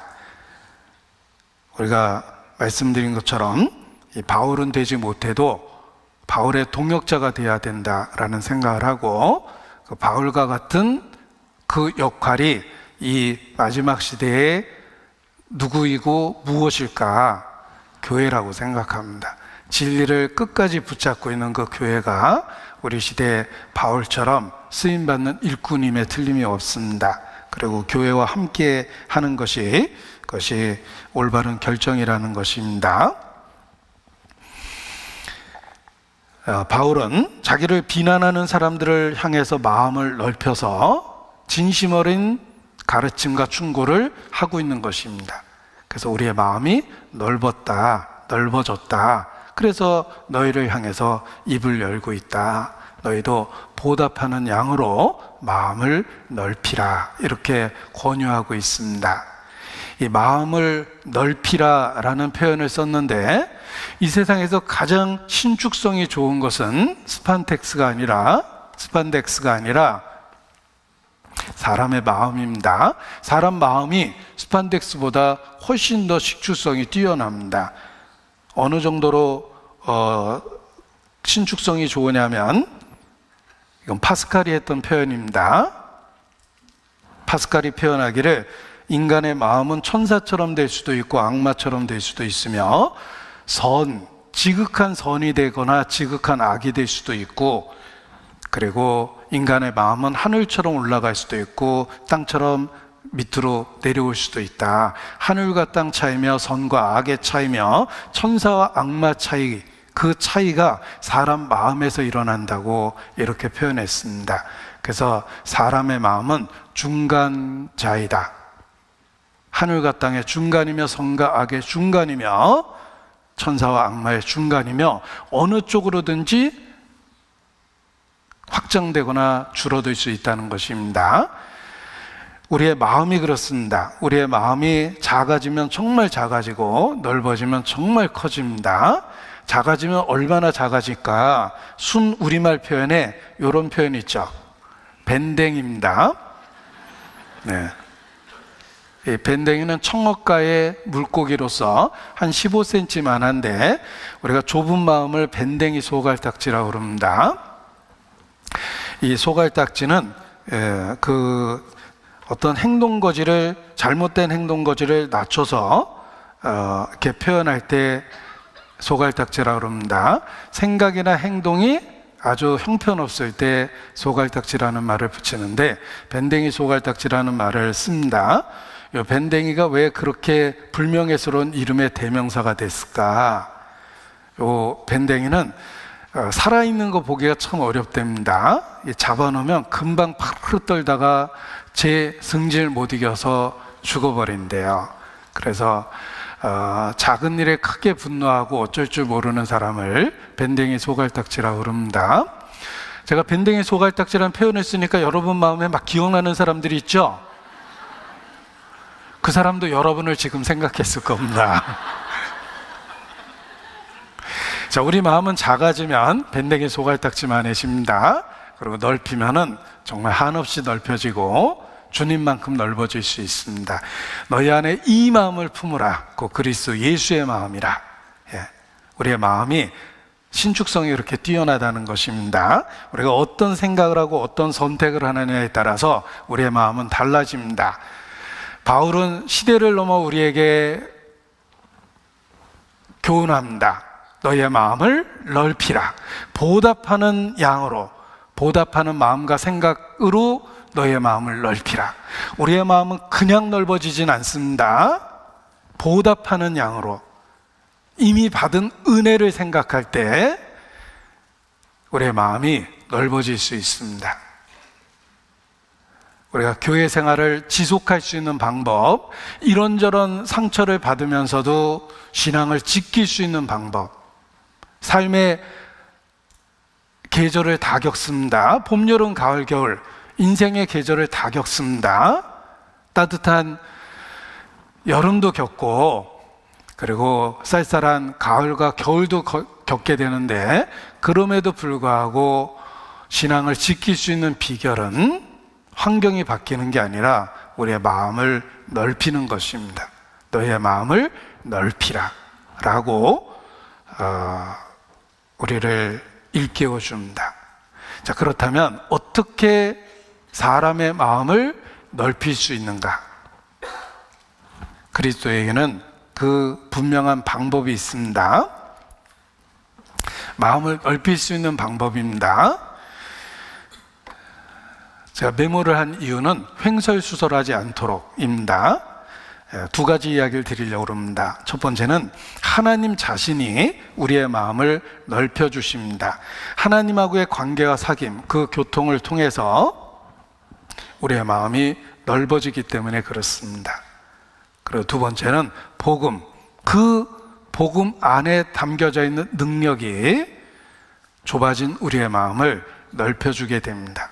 우리가 말씀드린 것처럼 이 바울은 되지 못해도 바울의 동역자가 되어야 된다라는 생각을 하고 그 바울과 같은 그 역할이 이 마지막 시대에 누구이고 무엇일까? 교회라고 생각합니다. 진리를 끝까지 붙잡고 있는 그 교회가 우리 시대의 바울처럼 쓰임받는 일꾼임에 틀림이 없습니다. 그리고 교회와 함께 하는 그것이 올바른 결정이라는 것입니다. 바울은 자기를 비난하는 사람들을 향해서 마음을 넓혀서 진심 어린 가르침과 충고를 하고 있는 것입니다. 그래서 우리의 마음이 넓어졌다. 그래서 너희를 향해서 입을 열고 있다. 너희도 보답하는 양으로 마음을 넓히라. 이렇게 권유하고 있습니다. 이 마음을 넓히라라는 표현을 썼는데 이 세상에서 가장 신축성이 좋은 것은 스판덱스가 아니라 사람의 마음입니다. 사람 마음이 스판덱스보다 훨씬 더 신축성이 뛰어납니다. 어느 정도로 신축성이 좋으냐면 이건 파스칼이 했던 표현입니다. 파스칼이 표현하기를 인간의 마음은 천사처럼 될 수도 있고 악마처럼 될 수도 있으며 지극한 선이 되거나 지극한 악이 될 수도 있고, 그리고 인간의 마음은 하늘처럼 올라갈 수도 있고 땅처럼 밑으로 내려올 수도 있다. 하늘과 땅 차이며 선과 악의 차이며 천사와 악마 차이, 그 차이가 사람 마음에서 일어난다고 이렇게 표현했습니다. 그래서 사람의 마음은 중간자이다. 하늘과 땅의 중간이며 선과 악의 중간이며 천사와 악마의 중간이며 어느 쪽으로든지 확장되거나 줄어들 수 있다는 것입니다. 우리의 마음이 그렇습니다. 우리의 마음이 작아지면 정말 작아지고 넓어지면 정말 커집니다. 작아지면 얼마나 작아질까? 순 우리말 표현에 이런 표현 있죠. 밴댕입니다. 네. 이 밴댕이는 청어가의 물고기로서 한 15cm만 한데 우리가 좁은 마음을 밴댕이 소갈딱지라고 그럽니다. 이 소갈딱지는 어떤 행동거지를, 잘못된 행동거지를 낮춰서 이렇게 표현할 때 소갈딱지라고 그럽니다. 생각이나 행동이 아주 형편없을 때 소갈딱지라는 말을 붙이는데 밴댕이 소갈딱지라는 말을 씁니다. 이 밴댕이가 왜 그렇게 불명예스러운 이름의 대명사가 됐을까? 이 밴댕이는 살아있는 거 보기가 참 어렵답니다. 잡아놓으면 금방 파르르 떨다가 제 승질 못 이겨서 죽어버린대요. 그래서 작은 일에 크게 분노하고 어쩔 줄 모르는 사람을 밴댕이 소갈딱지라고 그럽니다. 제가 밴댕이 소갈딱지라는 표현을 쓰니까 여러분 마음에 막 기억나는 사람들이 있죠? 그 사람도 여러분을 지금 생각했을 겁니다. 자, 우리 마음은 작아지면 밴댕이 소갈딱지만해집니다. 그리고 넓히면은 정말 한없이 넓혀지고 주님만큼 넓어질 수 있습니다. 너희 안에 이 마음을 품으라. 그 그리스도 예수의 마음이라. 예. 우리의 마음이 신축성이 그렇게 뛰어나다는 것입니다. 우리가 어떤 생각을 하고 어떤 선택을 하느냐에 따라서 우리의 마음은 달라집니다. 바울은 시대를 넘어 우리에게 교훈합니다. 너희의 마음을 넓히라. 보답하는 양으로, 보답하는 마음과 생각으로 너희의 마음을 넓히라. 우리의 마음은 그냥 넓어지진 않습니다. 보답하는 양으로, 이미 받은 은혜를 생각할 때 우리의 마음이 넓어질 수 있습니다. 우리가 교회 생활을 지속할 수 있는 방법, 이런저런 상처를 받으면서도 신앙을 지킬 수 있는 방법, 삶의 계절을 다 겪습니다. 봄, 여름, 가을, 겨울, 인생의 계절을 다 겪습니다. 따뜻한 여름도 겪고 그리고 쌀쌀한 가을과 겨울도 겪게 되는데, 그럼에도 불구하고 신앙을 지킬 수 있는 비결은 환경이 바뀌는 게 아니라 우리의 마음을 넓히는 것입니다. 너희의 마음을 넓히라 라고 우리를 일깨워 줍니다. 자, 그렇다면 어떻게 사람의 마음을 넓힐 수 있는가? 그리스도에게는 그 분명한 방법이 있습니다. 마음을 넓힐 수 있는 방법입니다. 제가 메모를 한 이유는 횡설수설하지 않도록입니다. 두 가지 이야기를 드리려고 합니다. 첫 번째는 하나님 자신이 우리의 마음을 넓혀 주십니다. 하나님하고의 관계와 사귐, 그 교통을 통해서 우리의 마음이 넓어지기 때문에 그렇습니다. 그리고 두 번째는 복음, 그 복음 안에 담겨져 있는 능력이 좁아진 우리의 마음을 넓혀주게 됩니다.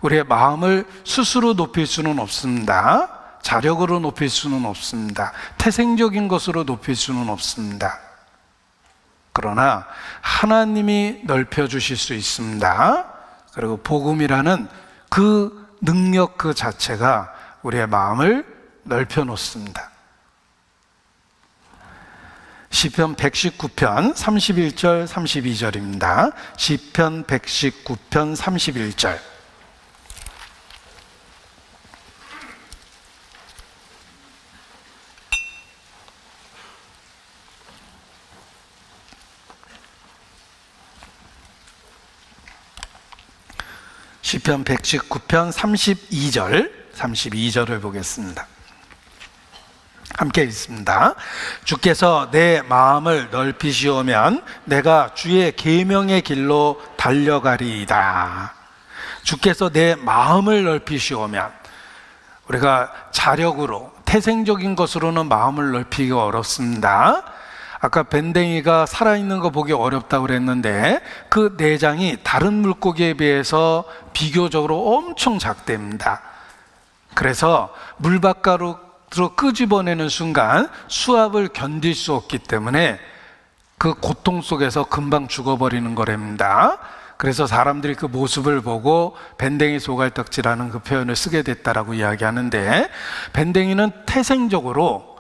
우리의 마음을 스스로 높일 수는 없습니다. 자력으로 높일 수는 없습니다. 태생적인 것으로 높일 수는 없습니다. 그러나 하나님이 넓혀주실 수 있습니다. 그리고 복음이라는 그 능력 그 자체가 우리의 마음을 넓혀 놓습니다. 시편 119편 31절 32절입니다. 시편 119편 31절. 시편 119편 32절 32절을 보겠습니다. 함께 읽습니다. 주께서 내 마음을 넓히시오면 내가 주의 계명의 길로 달려가리이다. 주께서 내 마음을 넓히시오면, 우리가 자력으로 태생적인 것으로는 마음을 넓히기가 어렵습니다. 아까 밴댕이가 살아있는 거 보기 어렵다고 그랬는데 그 내장이 다른 물고기에 비해서 비교적으로 엄청 작답니다. 그래서 물바깥으로 끄집어내는 순간 수압을 견딜 수 없기 때문에 그 고통 속에서 금방 죽어버리는 거랍니다. 그래서 사람들이 그 모습을 보고 밴댕이 소갈딱지라는 그 표현을 쓰게 됐다라고 이야기하는데, 밴댕이는 태생적으로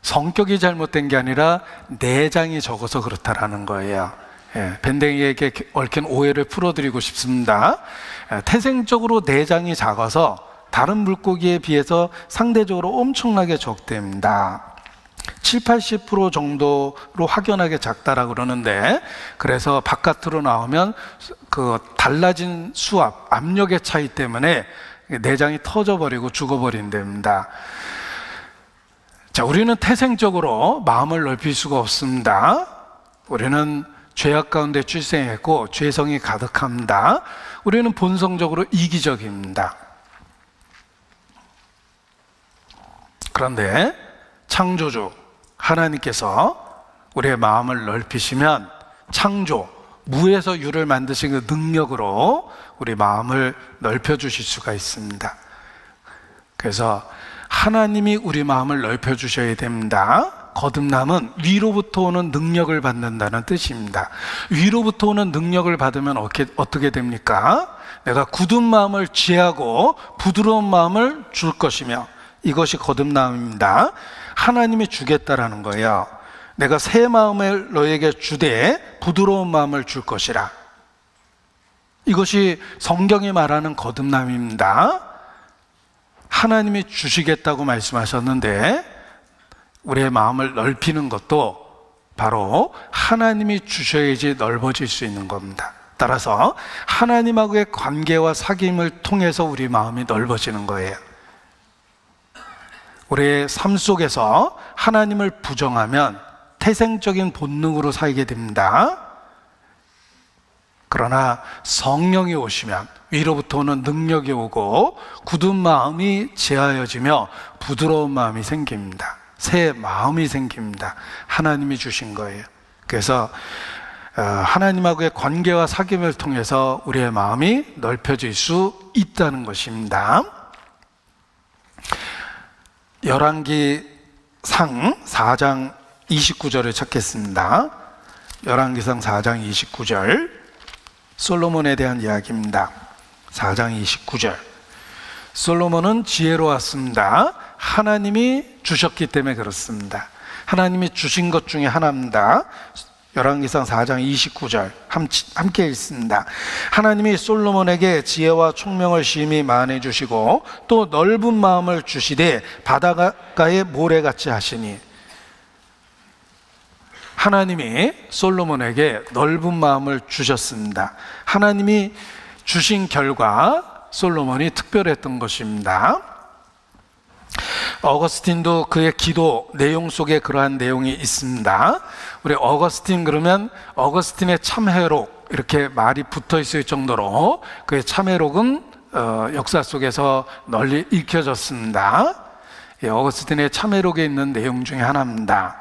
성격이 잘못된 게 아니라 내장이 적어서 그렇다라는 거예요. 밴댕이에게 얽힌 오해를 풀어드리고 싶습니다. 태생적으로 내장이 작아서 다른 물고기에 비해서 상대적으로 엄청나게 적답니다. 70-80% 정도로 확연하게 작다라고 그러는데, 그래서 바깥으로 나오면 그 달라진 수압, 압력의 차이 때문에 내장이 터져버리고 죽어버린답니다. 자, 우리는 태생적으로 마음을 넓힐 수가 없습니다. 우리는 죄악 가운데 출생했고 죄성이 가득합니다. 우리는 본성적으로 이기적입니다. 그런데 창조주 하나님께서 우리의 마음을 넓히시면 창조, 무에서 유를 만드신 그 능력으로 우리 마음을 넓혀주실 수가 있습니다. 그래서 하나님이 우리 마음을 넓혀주셔야 됩니다. 거듭남은 위로부터 오는 능력을 받는다는 뜻입니다. 위로부터 오는 능력을 받으면 어떻게 됩니까? 내가 굳은 마음을 취하고 부드러운 마음을 줄 것이며, 이것이 거듭남입니다. 하나님이 주겠다라는 거예요. 내가 새 마음을 너에게 주되 부드러운 마음을 줄 것이라. 이것이 성경이 말하는 거듭남입니다. 하나님이 주시겠다고 말씀하셨는데, 우리의 마음을 넓히는 것도 바로 하나님이 주셔야지 넓어질 수 있는 겁니다. 따라서 하나님하고의 관계와 사귐을 통해서 우리 마음이 넓어지는 거예요. 우리의 삶 속에서 하나님을 부정하면 태생적인 본능으로 살게 됩니다. 그러나 성령이 오시면 위로부터 오는 능력이 오고 굳은 마음이 제하여지며 부드러운 마음이 생깁니다. 새 마음이 생깁니다. 하나님이 주신 거예요. 그래서 하나님하고의 관계와 사귐을 통해서 우리의 마음이 넓혀질 수 있다는 것입니다. 열왕기상 4장 29절을 찾겠습니다. 열왕기상 4장 29절, 솔로몬에 대한 이야기입니다. 4장 29절. 솔로몬은 지혜로웠습니다. 하나님이 주셨기 때문에 그렇습니다. 하나님이 주신 것 중에 하나입니다. 열왕기상 4장 29절 함께 읽습니다. 하나님이 솔로몬에게 지혜와 총명을 심히 많이 주시고 또 넓은 마음을 주시되 바닷가의 모래같이 하시니. 하나님이 솔로몬에게 넓은 마음을 주셨습니다. 하나님이 주신 결과 솔로몬이 특별했던 것입니다. 어거스틴도 그의 기도 내용 속에 그러한 내용이 있습니다. 우리 어거스틴 그러면 어거스틴의 참회록 이렇게 말이 붙어 있을 정도로 그의 참회록은 역사 속에서 널리 읽혀졌습니다. 어거스틴의 참회록에 있는 내용 중에 하나입니다.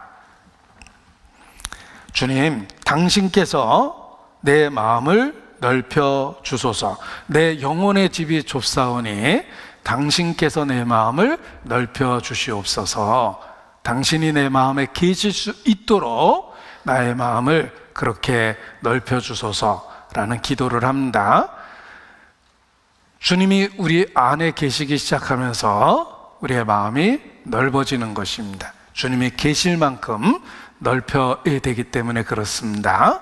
주님, 당신께서 내 마음을 넓혀 주소서. 내 영혼의 집이 좁사오니 당신께서 내 마음을 넓혀 주시옵소서. 당신이 내 마음에 계실 수 있도록 나의 마음을 그렇게 넓혀 주소서라는 기도를 합니다. 주님이 우리 안에 계시기 시작하면서 우리의 마음이 넓어지는 것입니다. 주님이 계실 만큼 넓혀야 되기 때문에 그렇습니다.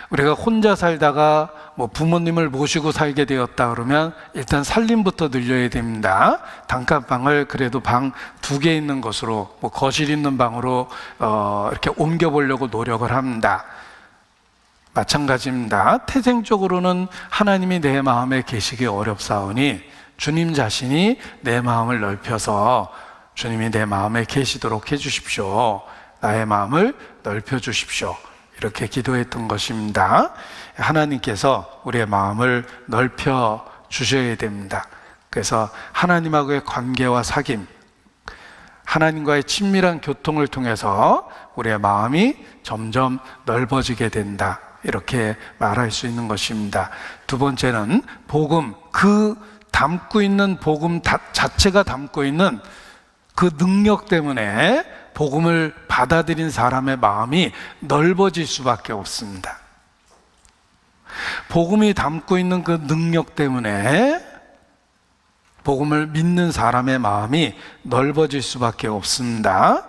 우리가 혼자 살다가 부모님을 모시고 살게 되었다 그러면 일단 살림부터 늘려야 됩니다. 단칸방을 그래도 방 2개 있는 것으로 거실 있는 방으로 이렇게 옮겨보려고 노력을 합니다. 마찬가지입니다. 태생적으로는 하나님이 내 마음에 계시기 어렵사오니 주님 자신이 내 마음을 넓혀서 주님이 내 마음에 계시도록 해주십시오. 나의 마음을 넓혀주십시오. 이렇게 기도했던 것입니다. 하나님께서 우리의 마음을 넓혀 주셔야 됩니다. 그래서 하나님하고의 관계와 사귐, 하나님과의 친밀한 교통을 통해서 우리의 마음이 점점 넓어지게 된다. 이렇게 말할 수 있는 것입니다. 두 번째는 복음, 그 담고 있는 복음 자체가 담고 있는 그 능력 때문에 복음을 받아들인 사람의 마음이 넓어질 수밖에 없습니다. 복음이 담고 있는 그 능력 때문에 복음을 믿는 사람의 마음이 넓어질 수밖에 없습니다.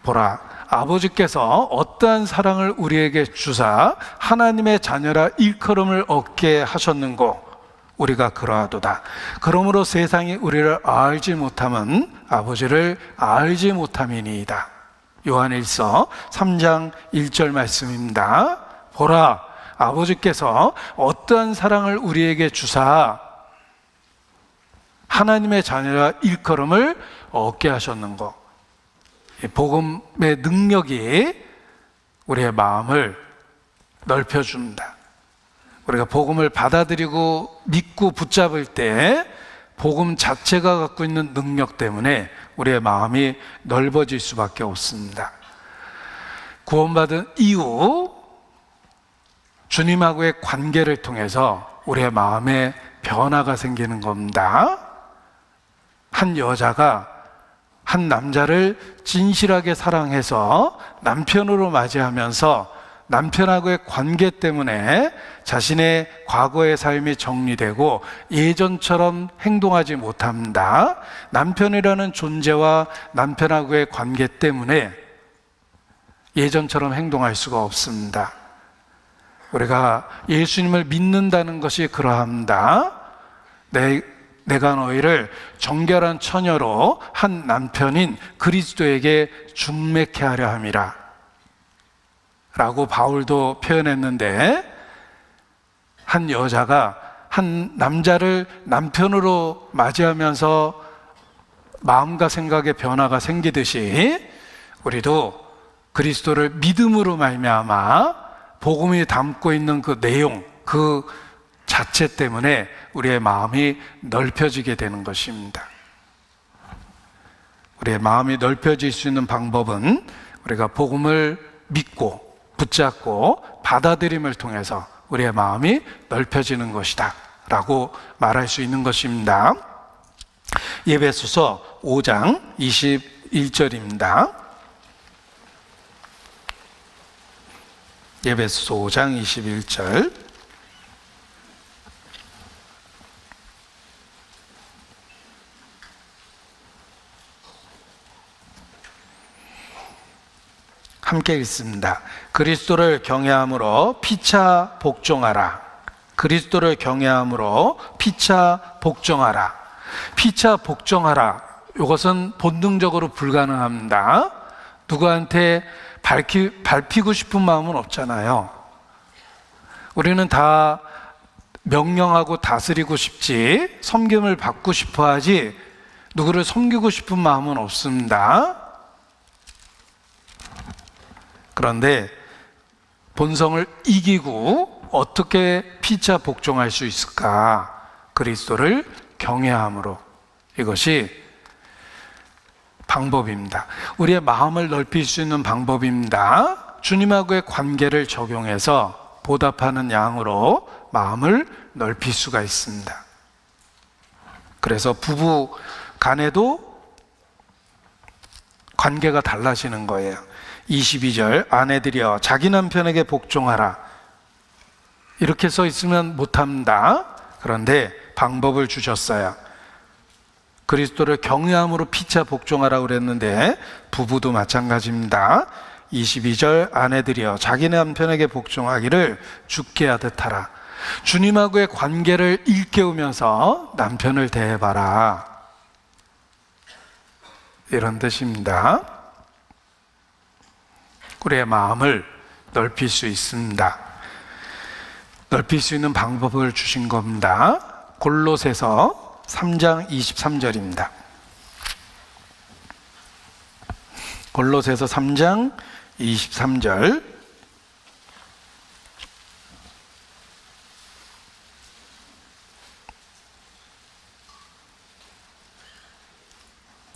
보라, 아버지께서 어떠한 사랑을 우리에게 주사 하나님의 자녀라 일컬음을 얻게 하셨는고 우리가 그러하도다. 그러므로 세상이 우리를 알지 못함은 아버지를 알지 못함이니이다. 요한일서 3장 1절 말씀입니다. 보라, 아버지께서 어떠한 사랑을 우리에게 주사 하나님의 자녀라 일컬음을 얻게 하셨는고. 복음의 능력이 우리의 마음을 넓혀줍니다. 우리가 복음을 받아들이고 믿고 붙잡을 때 복음 자체가 갖고 있는 능력 때문에 우리의 마음이 넓어질 수밖에 없습니다. 구원받은 이후 주님하고의 관계를 통해서 우리의 마음에 변화가 생기는 겁니다. 한 여자가 한 남자를 진실하게 사랑해서 남편으로 맞이하면서 남편하고의 관계 때문에 자신의 과거의 삶이 정리되고 예전처럼 행동하지 못합니다. 남편이라는 존재와 남편하고의 관계 때문에 예전처럼 행동할 수가 없습니다. 우리가 예수님을 믿는다는 것이 그러합니다. 내가 너희를 정결한 처녀로 한 남편인 그리스도에게 중매케 하려 함이라 라고 바울도 표현했는데, 한 여자가 한 남자를 남편으로 맞이하면서 마음과 생각의 변화가 생기듯이 우리도 그리스도를 믿음으로 말미암아 복음이 담고 있는 그 내용, 그 자체 때문에 우리의 마음이 넓혀지게 되는 것입니다. 우리의 마음이 넓혀질 수 있는 방법은 우리가 복음을 믿고 붙잡고 받아들임을 통해서 우리의 마음이 넓혀지는 것이다 라고 말할 수 있는 것입니다. 에베소서 5장 21절입니다. 에베소서 5장 21절. 함께 읽습니다. 그리스도를 경외함으로 피차 복종하라. 그리스도를 경외함으로 피차 복종하라. 피차 복종하라. 이것은 본능적으로 불가능합니다. 누구한테 밟히고 싶은 마음은 없잖아요. 우리는 다 명령하고 다스리고 싶지, 섬김을 받고 싶어 하지 누구를 섬기고 싶은 마음은 없습니다. 그런데 본성을 이기고 어떻게 피차 복종할 수 있을까? 그리스도를 경외함으로. 이것이 방법입니다. 우리의 마음을 넓힐 수 있는 방법입니다. 주님하고의 관계를 적용해서 보답하는 양으로 마음을 넓힐 수가 있습니다. 그래서 부부 간에도 관계가 달라지는 거예요. 22절, 아내들이여 자기 남편에게 복종하라. 이렇게 써 있으면 못합니다. 그런데 방법을 주셨어요. 그리스도를 경외함으로 피차 복종하라고 그랬는데 부부도 마찬가지입니다. 22절, 아내들이여 자기 남편에게 복종하기를 주께 하듯 하라. 주님하고의 관계를 일깨우면서 남편을 대해봐라. 이런 뜻입니다. 우리의 마음을 넓힐 수 있습니다. 넓힐 수 있는 방법을 주신 겁니다. 골로새서 3장 23절입니다. 골로새서 3장 23절.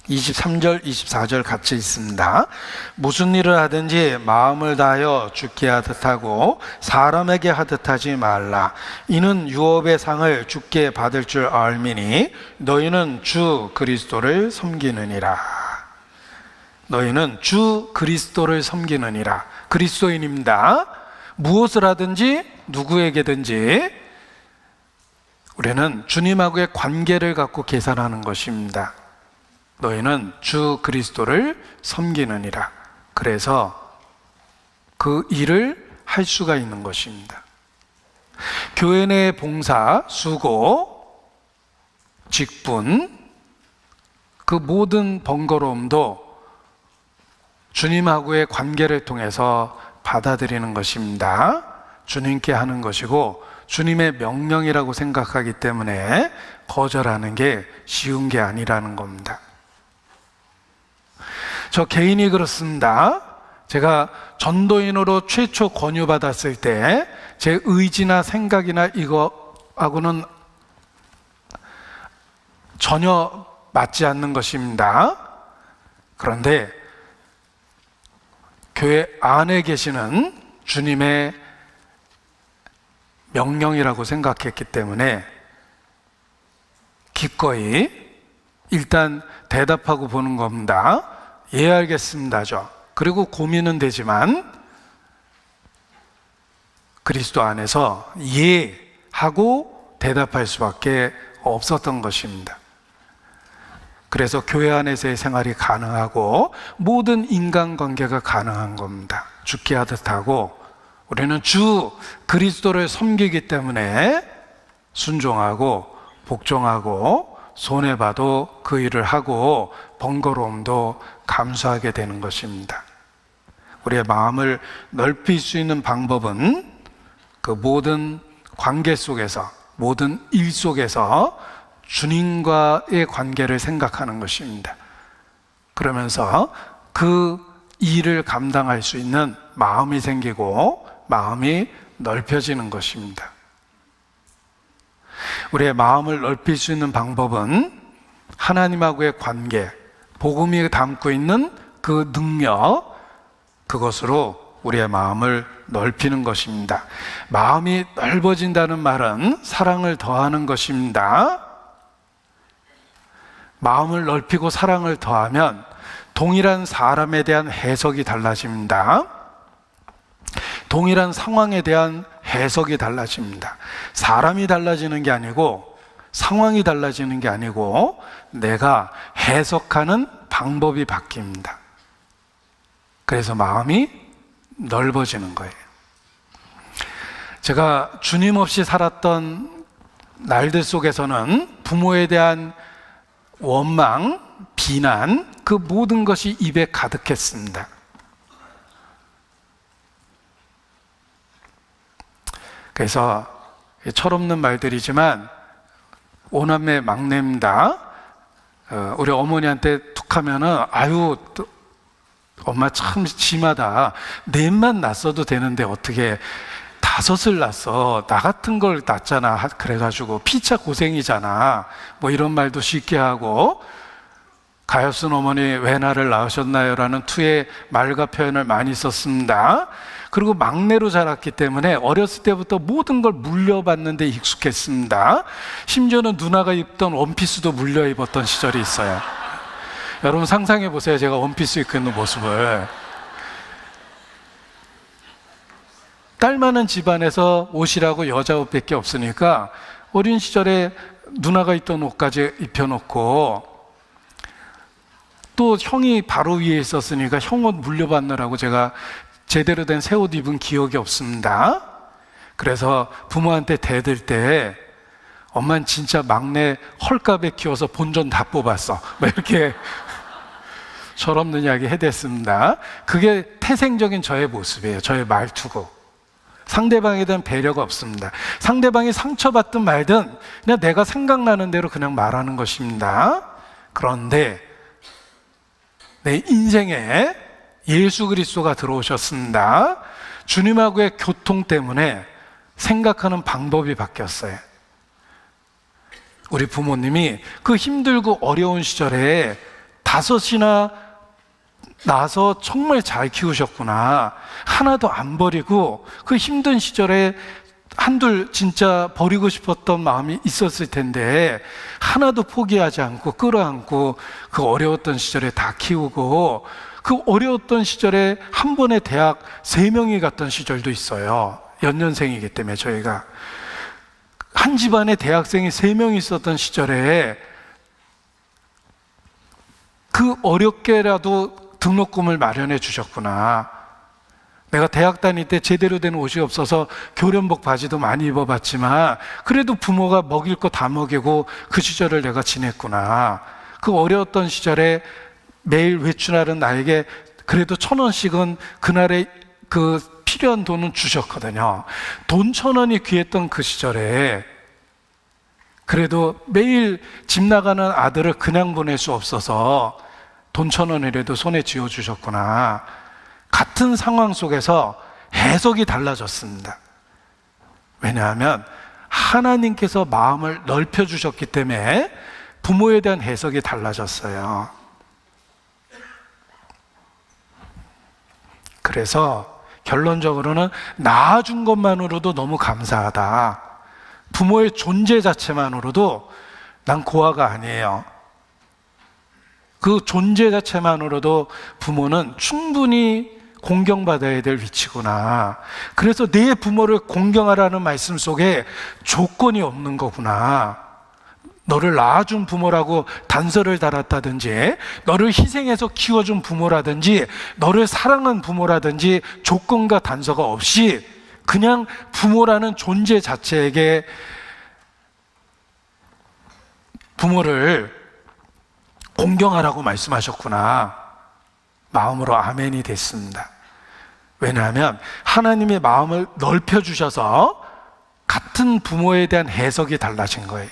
(23절) (24절) 같이 있습니다. 무슨 일을 하든지 마음을 다하여 주께 하듯 하고 사람에게 하듯 하지 말라. 이는 유업의 상을 주께 받을 줄 알미니 너희는 주 그리스도를 섬기느니라. 너희는 주 그리스도를 섬기느니라. 그리스도인입니다. 무엇을 하든지 누구에게든지 우리는 주님하고의 관계를 갖고 계산하는 것입니다. 너희는 주 그리스도를 섬기느니라. 그래서 그 일을 할 수가 있는 것입니다. 교회 내 봉사, 수고, 직분, 그 모든 번거로움도 주님하고의 관계를 통해서 받아들이는 것입니다. 주님께 하는 것이고 주님의 명령이라고 생각하기 때문에 거절하는 게 쉬운 게 아니라는 겁니다. 저 개인이 그렇습니다. 제가 전도인으로 최초 권유받았을 때 제 의지나 생각이나 이거하고는 전혀 맞지 않는 것입니다. 그런데 교회 안에 계시는 주님의 명령이라고 생각했기 때문에 기꺼이 일단 대답하고 보는 겁니다. 예, 알겠습니다죠. 그리고 고민은 되지만 그리스도 안에서 예 하고 대답할 수밖에 없었던 것입니다. 그래서 교회 안에서의 생활이 가능하고 모든 인간관계가 가능한 겁니다. 주께 하듯 하고 우리는 주 그리스도를 섬기기 때문에 순종하고 복종하고 손해봐도 그 일을 하고 번거로움도 감수하게 되는 것입니다. 우리의 마음을 넓힐 수 있는 방법은 그 모든 관계 속에서, 모든 일 속에서 주님과의 관계를 생각하는 것입니다. 그러면서 그 일을 감당할 수 있는 마음이 생기고 마음이 넓혀지는 것입니다. 우리의 마음을 넓힐 수 있는 방법은 하나님하고의 관계, 복음이 담고 있는 그 능력, 그것으로 우리의 마음을 넓히는 것입니다. 마음이 넓어진다는 말은 사랑을 더하는 것입니다. 마음을 넓히고 사랑을 더하면 동일한 사람에 대한 해석이 달라집니다. 동일한 상황에 대한 해석이 달라집니다. 사람이 달라지는 게 아니고 상황이 달라지는 게 아니고 내가 해석하는 방법이 바뀝니다. 그래서 마음이 넓어지는 거예요. 제가 주님 없이 살았던 날들 속에서는 부모에 대한 원망, 비난, 그 모든 것이 입에 가득했습니다. 그래서 철없는 말들이지만 오남매 막내입니다. 우리 어머니한테 툭 하면은 아유 엄마 참 심하다. 넷만 낳았어도 되는데 어떻게 5을 낳았어. 나 같은 걸 낳잖아. 그래가지고 피차 고생이잖아. 뭐 이런 말도 쉽게 하고 가엾은 어머니 왜 나를 낳으셨나요? 라는 투의 말과 표현을 많이 썼습니다. 그리고 막내로 자랐기 때문에 어렸을 때부터 모든 걸 물려받는 데 익숙했습니다. 심지어는 누나가 입던 원피스도 물려 입었던 시절이 있어요. 여러분 상상해 보세요. 제가 원피스 입고 있는 모습을. 딸 많은 집안에서 옷이라고 여자 옷밖에 없으니까 어린 시절에 누나가 입던 옷까지 입혀놓고 또 형이 바로 위에 있었으니까 형 옷 물려받느라고 제가 제대로 된 새 옷 입은 기억이 없습니다. 그래서 부모한테 대들 때 엄마는 진짜 막내 헐값에 키워서 본전 다 뽑았어. 이렇게 철없는 이야기 해댔습니다. 그게 태생적인 저의 모습이에요. 저의 말투고. 상대방에 대한 배려가 없습니다. 상대방이 상처받든 말든 그냥 내가 생각나는 대로 그냥 말하는 것입니다. 그런데 내 인생에 예수 그리스도가 들어오셨습니다. 주님하고의 교통 때문에 생각하는 방법이 바뀌었어요. 우리 부모님이 그 힘들고 어려운 시절에 5이나 낳아서 정말 잘 키우셨구나. 하나도 안 버리고 그 힘든 시절에 한둘 진짜 버리고 싶었던 마음이 있었을 텐데 하나도 포기하지 않고 끌어안고 그 어려웠던 시절에 다 키우고, 그 어려웠던 시절에 한 번에 대학 3명이 갔던 시절도 있어요. 연년생이기 때문에 저희가 한 집안에 대학생이 3명이 있었던 시절에 그 어렵게라도 등록금을 마련해 주셨구나. 내가 대학 다닐 때 제대로 된 옷이 없어서 교련복 바지도 많이 입어봤지만 그래도 부모가 먹일 거 다 먹이고 그 시절을 내가 지냈구나. 그 어려웠던 시절에 매일 외출하는 나에게 그래도 1,000원씩은 그날에 그 필요한 돈은 주셨거든요. 돈 1,000원이 귀했던 그 시절에 그래도 매일 집 나가는 아들을 그냥 보낼 수 없어서 돈 1,000원이라도 손에 쥐어주셨구나. 같은 상황 속에서 해석이 달라졌습니다. 왜냐하면 하나님께서 마음을 넓혀주셨기 때문에 부모에 대한 해석이 달라졌어요. 그래서 결론적으로는 낳아준 것만으로도 너무 감사하다. 부모의 존재 자체만으로도 난 고아가 아니에요. 그 존재 자체만으로도 부모는 충분히 공경받아야 될 위치구나. 그래서 내 부모를 공경하라는 말씀 속에 조건이 없는 거구나. 너를 낳아준 부모라고 단서를 달았다든지, 너를 희생해서 키워준 부모라든지, 너를 사랑한 부모라든지 조건과 단서가 없이 그냥 부모라는 존재 자체에게 부모를 공경하라고 말씀하셨구나. 마음으로 아멘이 됐습니다. 왜냐하면 하나님의 마음을 넓혀주셔서 같은 부모에 대한 해석이 달라진 거예요.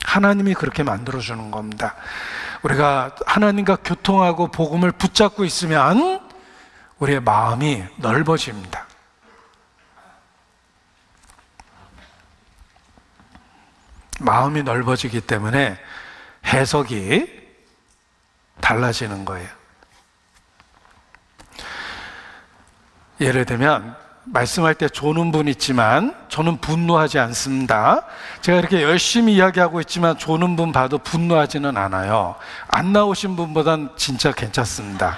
하나님이 그렇게 만들어주는 겁니다. 우리가 하나님과 교통하고 복음을 붙잡고 있으면 우리의 마음이 넓어집니다. 마음이 넓어지기 때문에 해석이 달라지는 거예요. 예를 들면 말씀할 때 조는 분 있지만 저는 분노하지 않습니다. 제가 이렇게 열심히 이야기하고 있지만 조는 분 봐도 분노하지는 않아요. 안 나오신 분보단 진짜 괜찮습니다.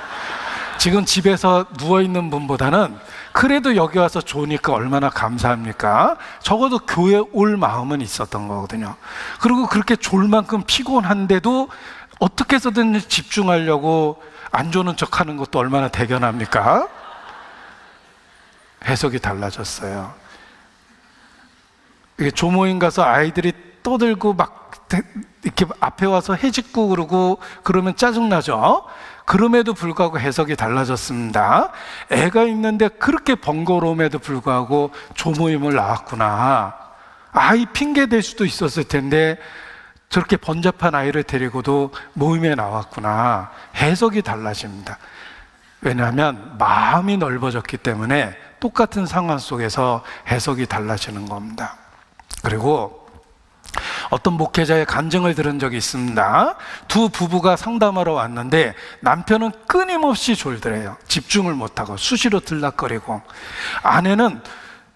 지금 집에서 누워있는 분보다는 그래도 여기 와서 좋으니까 얼마나 감사합니까? 적어도 교회 올 마음은 있었던 거거든요. 그리고 그렇게 졸 만큼 피곤한데도 어떻게 해서든 집중하려고 안 조는 척하는 것도 얼마나 대견합니까? 해석이 달라졌어요. 이게 조모임 가서 아이들이 떠들고 막 이렇게 앞에 와서 해짓고 그러고 그러면 짜증나죠? 그럼에도 불구하고 해석이 달라졌습니다. 애가 있는데 그렇게 번거로움에도 불구하고 조모임을 나왔구나. 아이 핑계 댈 수도 있었을 텐데 저렇게 번잡한 아이를 데리고도 모임에 나왔구나. 해석이 달라집니다. 왜냐하면 마음이 넓어졌기 때문에 똑같은 상황 속에서 해석이 달라지는 겁니다. 그리고 어떤 목회자의 간증을 들은 적이 있습니다. 두 부부가 상담하러 왔는데 남편은 끊임없이 졸더래요. 집중을 못하고 수시로 들락거리고, 아내는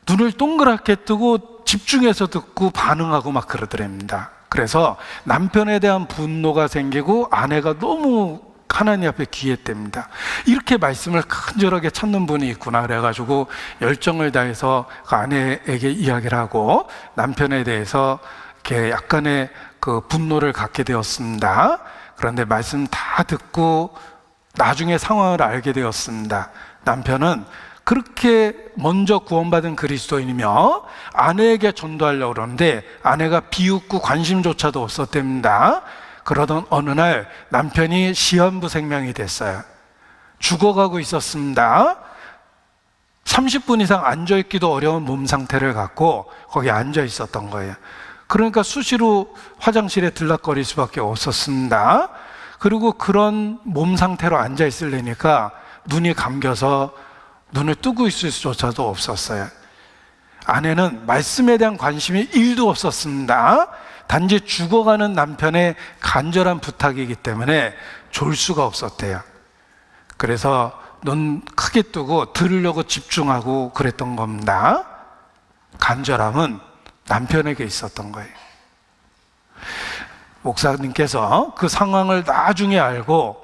눈을 동그랗게 뜨고 집중해서 듣고 반응하고 막 그러더랍니다. 그래서 남편에 대한 분노가 생기고 아내가 너무 하나님 앞에 귀했답니다. 이렇게 말씀을 간절하게 찾는 분이 있구나 그래가지고 열정을 다해서 그 아내에게 이야기를 하고 남편에 대해서 이렇게 약간의 그 분노를 갖게 되었습니다. 그런데 말씀 다 듣고 나중에 상황을 알게 되었습니다. 남편은 그렇게 먼저 구원받은 그리스도인이며 아내에게 전도하려고 그러는데 아내가 비웃고 관심조차도 없었답니다. 그러던 어느 날 남편이 시한부 생명이 됐어요. 죽어가고 있었습니다. 30분 이상 앉아있기도 어려운 몸 상태를 갖고 거기 앉아 있었던 거예요. 그러니까 수시로 화장실에 들락거릴 수밖에 없었습니다. 그리고 그런 몸 상태로 앉아 있으려니까 눈이 감겨서 눈을 뜨고 있을 수조차도 없었어요. 아내는 말씀에 대한 관심이 1도 없었습니다. 단지 죽어가는 남편의 간절한 부탁이기 때문에 졸 수가 없었대요. 그래서 눈 크게 뜨고 들으려고 집중하고 그랬던 겁니다. 간절함은 남편에게 있었던 거예요. 목사님께서 그 상황을 나중에 알고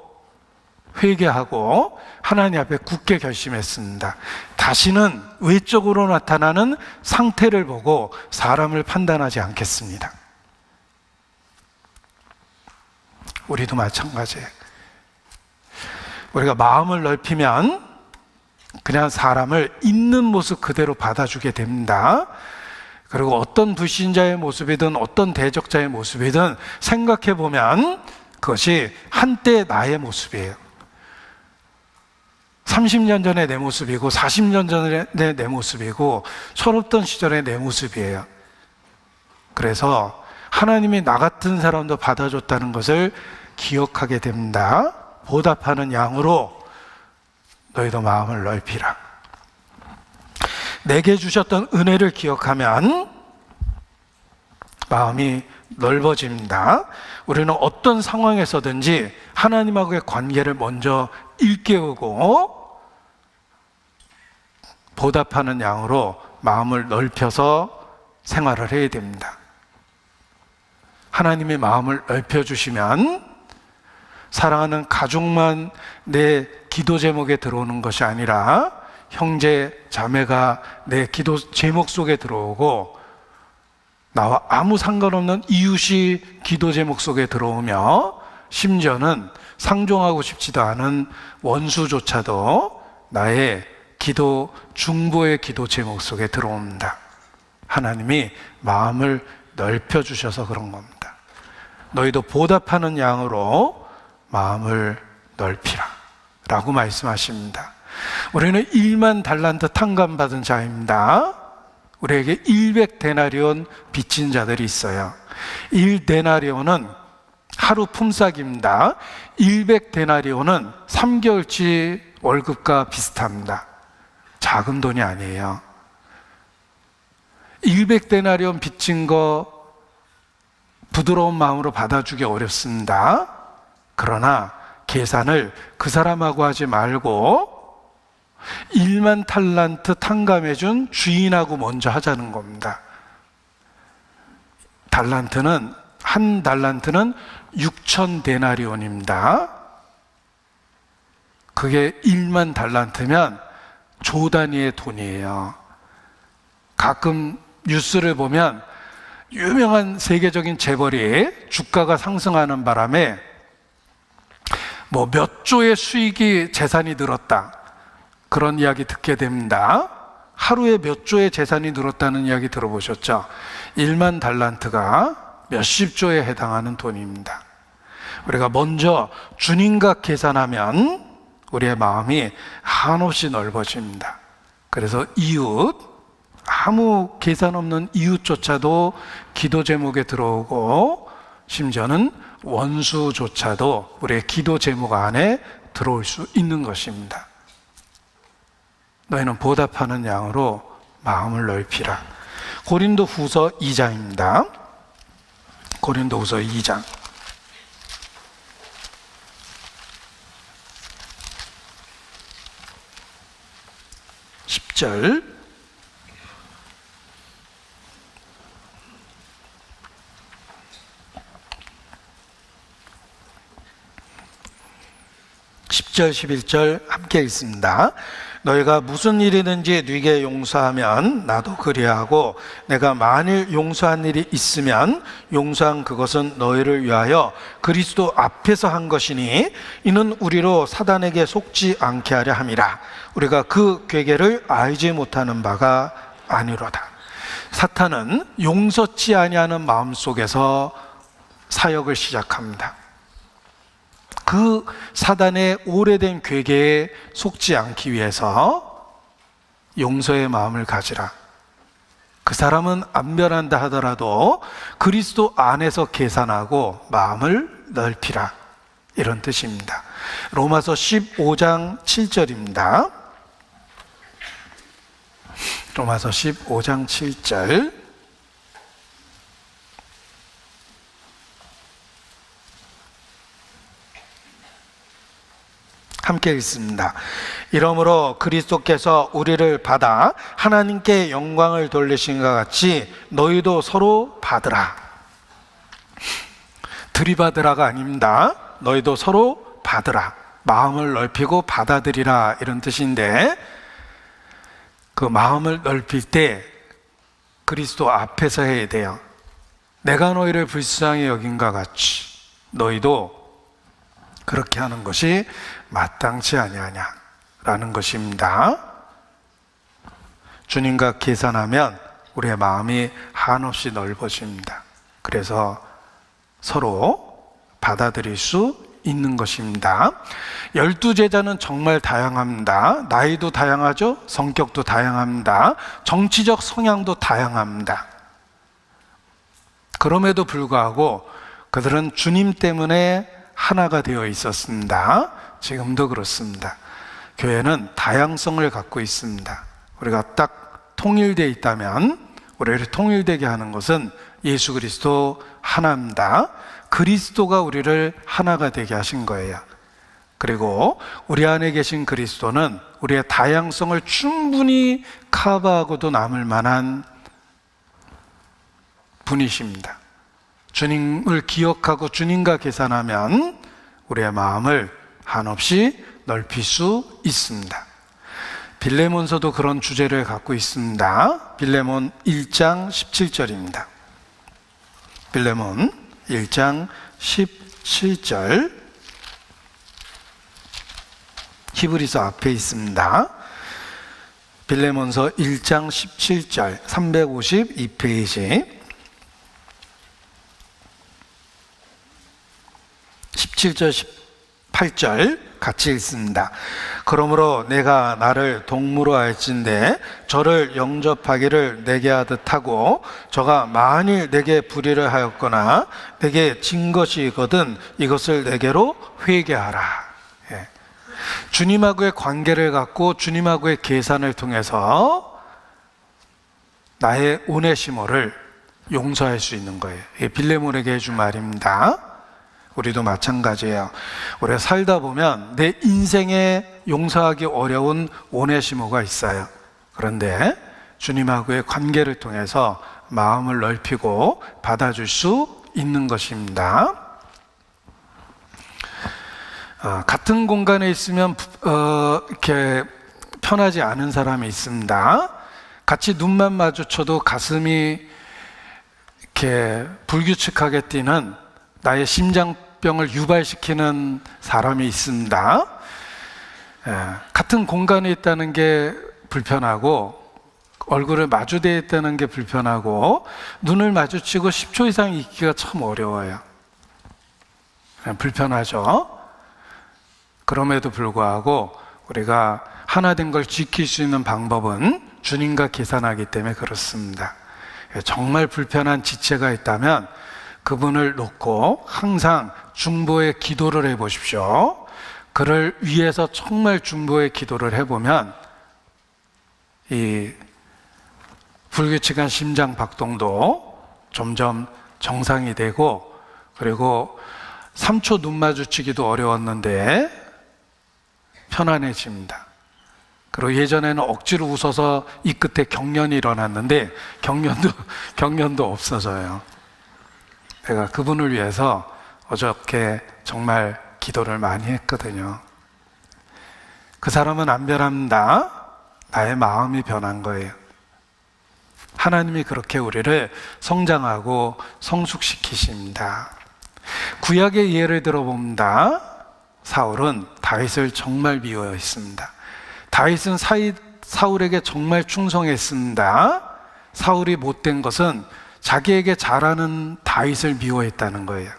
회개하고 하나님 앞에 굳게 결심했습니다. 다시는 외적으로 나타나는 상태를 보고 사람을 판단하지 않겠습니다. 우리도 마찬가지예요. 우리가 마음을 넓히면 그냥 사람을 있는 모습 그대로 받아주게 됩니다. 그리고 어떤 불신자의 모습이든 어떤 대적자의 모습이든 생각해 보면 그것이 한때 나의 모습이에요. 30년 전에 내 모습이고 40년 전에 내 모습이고 철없던 시절의 내 모습이에요. 그래서 하나님이 나 같은 사람도 받아줬다는 것을 기억하게 됩니다. 보답하는 양으로 너희도 마음을 넓히라. 내게 주셨던 은혜를 기억하면 마음이 넓어집니다. 우리는 어떤 상황에서든지 하나님하고의 관계를 먼저 일깨우고 보답하는 양으로 마음을 넓혀서 생활을 해야 됩니다. 하나님의 마음을 넓혀주시면 사랑하는 가족만 내 기도 제목에 들어오는 것이 아니라 형제, 자매가 내 기도 제목 속에 들어오고 나와 아무 상관없는 이웃이 기도 제목 속에 들어오며 심지어는 상종하고 싶지도 않은 원수조차도 나의 기도 중보의 기도 제목 속에 들어옵니다. 하나님이 마음을 넓혀주셔서 그런 겁니다. 너희도 보답하는 양으로 마음을 넓히라 라고 말씀하십니다. 우리는 1만 달란트 탕감받은 자입니다. 우리에게 100데나리온 빚진 자들이 있어요. 1데나리온은 하루 품삯입니다. 100데나리온은 3개월치 월급과 비슷합니다. 작은 돈이 아니에요. 100데나리온 빚진 거 부드러운 마음으로 받아주기 어렵습니다. 그러나 계산을 그 사람하고 하지 말고 1만 탈란트 탕감해준 주인하고 먼저 하자는 겁니다. 달란트는 한 달란트는 6,000데나리온입니다. 그게 1만 달란트면 조 단위의 돈이에요. 가끔 뉴스를 보면 유명한 세계적인 재벌이 주가가 상승하는 바람에 뭐 몇 조의 수익이 재산이 늘었다 그런 이야기 듣게 됩니다. 하루에 몇 조의 재산이 늘었다는 이야기 들어보셨죠? 1만 달란트가 몇십 조에 해당하는 돈입니다. 우리가 먼저 주님과 계산하면 우리의 마음이 한없이 넓어집니다. 그래서 이웃, 아무 계산 없는 이웃조차도 기도 제목에 들어오고 심지어는 원수조차도 우리의 기도 제목 안에 들어올 수 있는 것입니다. 너희는 보답하는 양으로 마음을 넓히라. 고린도후서 2장입니다. 고린도후서 2장 10절 10절 11절 함께 읽습니다. 너희가 무슨 일이든지 네게 용서하면 나도 그리하고 내가 만일 용서한 일이 있으면 용서한 그것은 너희를 위하여 그리스도 앞에서 한 것이니 이는 우리로 사단에게 속지 않게 하려 함이라. 우리가 그 괴계를 알지 못하는 바가 아니로다. 사탄은 용서치 아니하는 마음속에서 사역을 시작합니다. 그 사단의 오래된 괴계에 속지 않기 위해서 용서의 마음을 가지라. 그 사람은 안 변한다 하더라도 그리스도 안에서 계산하고 마음을 넓히라, 이런 뜻입니다. 로마서 15장 7절입니다. 로마서 15장 7절. 함께 읽습니다. 이러므로 그리스도께서 우리를 받아 하나님께 영광을 돌리신 것 같이 너희도 서로 받으라. 들이받으라가 아닙니다. 너희도 서로 받으라. 마음을 넓히고 받아들이라, 이런 뜻인데, 그 마음을 넓힐 때 그리스도 앞에서 해야 돼요. 내가 너희를 불쌍히 여긴 것 같이 너희도 그렇게 하는 것이 마땅치 아니하냐라는 것입니다. 주님과 계산하면 우리의 마음이 한없이 넓어집니다. 그래서 서로 받아들일 수 있는 것입니다. 12제자는 정말 다양합니다. 나이도 다양하죠. 성격도 다양합니다. 정치적 성향도 다양합니다. 그럼에도 불구하고 그들은 주님 때문에 하나가 되어 있었습니다. 지금도 그렇습니다. 교회는 다양성을 갖고 있습니다. 우리가 딱 통일되어 있다면, 우리를 통일되게 하는 것은 예수 그리스도 하나입니다. 그리스도가 우리를 하나가 되게 하신 거예요. 그리고 우리 안에 계신 그리스도는 우리의 다양성을 충분히 커버하고도 남을 만한 분이십니다. 주님을 기억하고 주님과 계산하면 우리의 마음을 한없이 넓힐 수 있습니다. 빌레몬서도 그런 주제를 갖고 있습니다. 빌레몬 1장 17절입니다. 빌레몬 1장 17절, 히브리서 앞에 있습니다. 빌레몬서 1장 17절, 352페이지, 17절 18절 같이 읽습니다. 그러므로 내가 나를 동무로 할진대 저를 영접하기를 내게 하듯 하고, 저가 만일 내게 불의를 하였거나 내게 진 것이거든 이것을 내게로 회개하라. 예. 주님하고의 관계를 갖고 주님하고의 계산을 통해서 나의 오네시모를 용서할 수 있는 거예요. 빌레몬에게 해준 말입니다. 우리도 마찬가지예요. 우리가 살다 보면 내 인생에 용서하기 어려운 오네시모가 있어요. 그런데 주님하고의 관계를 통해서 마음을 넓히고 받아줄 수 있는 것입니다. 같은 공간에 있으면 이렇게 편하지 않은 사람이 있습니다. 같이 눈만 마주쳐도 가슴이 이렇게 불규칙하게 뛰는, 나의 심장병을 유발시키는 사람이 있습니다. 같은 공간에 있다는 게 불편하고, 얼굴을 마주대에 있다는 게 불편하고, 눈을 마주치고 10초 이상 있기가 참 어려워요. 불편하죠. 그럼에도 불구하고 우리가 하나 된 걸 지킬 수 있는 방법은 주님과 계산하기 때문에 그렇습니다. 정말 불편한 지체가 있다면 그분을 놓고 항상 중보의 기도를 해보십시오. 그를 위해서 정말 중보의 기도를 해보면 이 불규칙한 심장 박동도 점점 정상이 되고, 그리고 3초 눈 마주치기도 어려웠는데 편안해집니다. 그리고 예전에는 억지로 웃어서 이 끝에 경련이 일어났는데 경련도 없어져요. 내가 그분을 위해서 어저께 정말 기도를 많이 했거든요. 그 사람은 안 변합니다. 나의 마음이 변한 거예요. 하나님이 그렇게 우리를 성장하고 성숙시키십니다. 구약의 예를 들어봅니다. 사울은 다윗을 정말 미워했습니다. 다윗은 사울에게 정말 충성했습니다. 사울이 못된 것은 자기에게 잘하는 다윗을 미워했다는 거예요.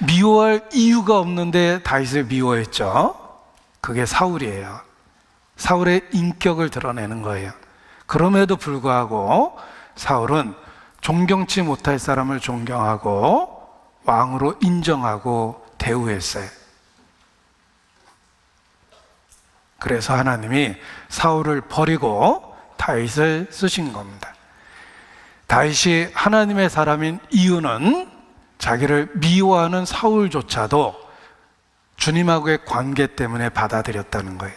미워할 이유가 없는데 다윗을 미워했죠. 그게 사울이에요. 사울의 인격을 드러내는 거예요. 그럼에도 불구하고 사울은 존경치 못할 사람을 존경하고 왕으로 인정하고 대우했어요. 그래서 하나님이 사울을 버리고 다윗을 쓰신 겁니다. 다윗이 하나님의 사람인 이유는 자기를 미워하는 사울조차도 주님하고의 관계 때문에 받아들였다는 거예요.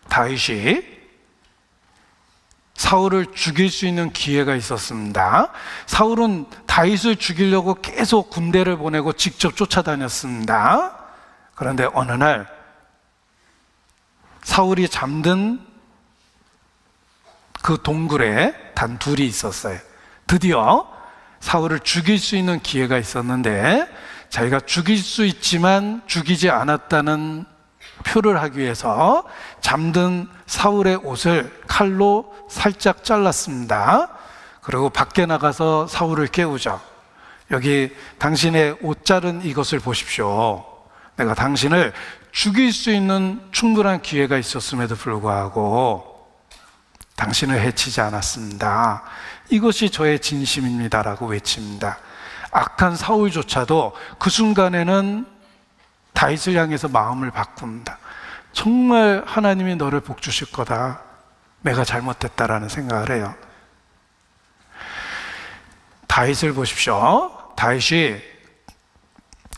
다윗이 사울을 죽일 수 있는 기회가 있었습니다. 사울은 다윗을 죽이려고 계속 군대를 보내고 직접 쫓아다녔습니다. 그런데 어느 날 사울이 잠든 그 동굴에 단 둘이 있었어요. 드디어 사울을 죽일 수 있는 기회가 있었는데 자기가 죽일 수 있지만 죽이지 않았다는 표를 하기 위해서 잠든 사울의 옷을 칼로 살짝 잘랐습니다. 그리고 밖에 나가서 사울을 깨우죠. 여기 당신의 옷 자른 이것을 보십시오. 내가 당신을 죽일 수 있는 충분한 기회가 있었음에도 불구하고 당신을 해치지 않았습니다. 이것이 저의 진심입니다라고 외칩니다. 악한 사울조차도 그 순간에는 다윗을 향해서 마음을 바꿉니다. 정말 하나님이 너를 복 주실 거다. 내가 잘못했다라는 생각을 해요. 다윗을 보십시오. 다윗이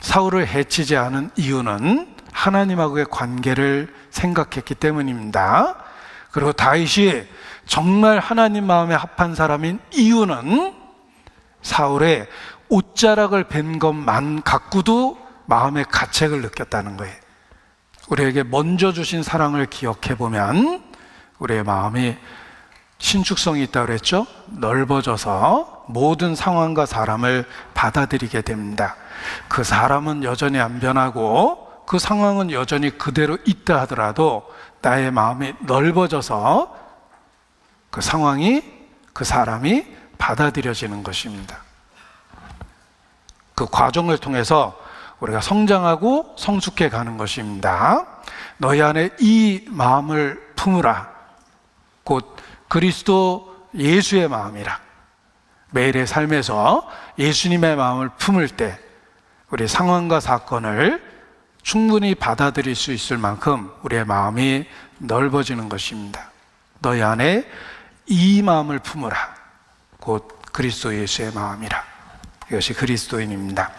사울을 해치지 않은 이유는 하나님하고의 관계를 생각했기 때문입니다. 그리고 다윗이 정말 하나님 마음에 합한 사람인 이유는 사울의 옷자락을 벤 것만 갖고도 마음의 가책을 느꼈다는 거예요. 우리에게 먼저 주신 사랑을 기억해 보면 우리의 마음이 신축성이 있다고 그랬죠? 넓어져서 모든 상황과 사람을 받아들이게 됩니다. 그 사람은 여전히 안 변하고 그 상황은 여전히 그대로 있다 하더라도 나의 마음이 넓어져서 그 상황이, 그 사람이 받아들여지는 것입니다. 그 과정을 통해서 우리가 성장하고 성숙해 가는 것입니다. 너희 안에 이 마음을 품으라. 곧 그리스도 예수의 마음이라. 매일의 삶에서 예수님의 마음을 품을 때 우리 상황과 사건을 충분히 받아들일 수 있을 만큼 우리의 마음이 넓어지는 것입니다. 너희 안에 이 마음을 품으라. 곧 그리스도 예수의 마음이라. 이것이 그리스도인입니다.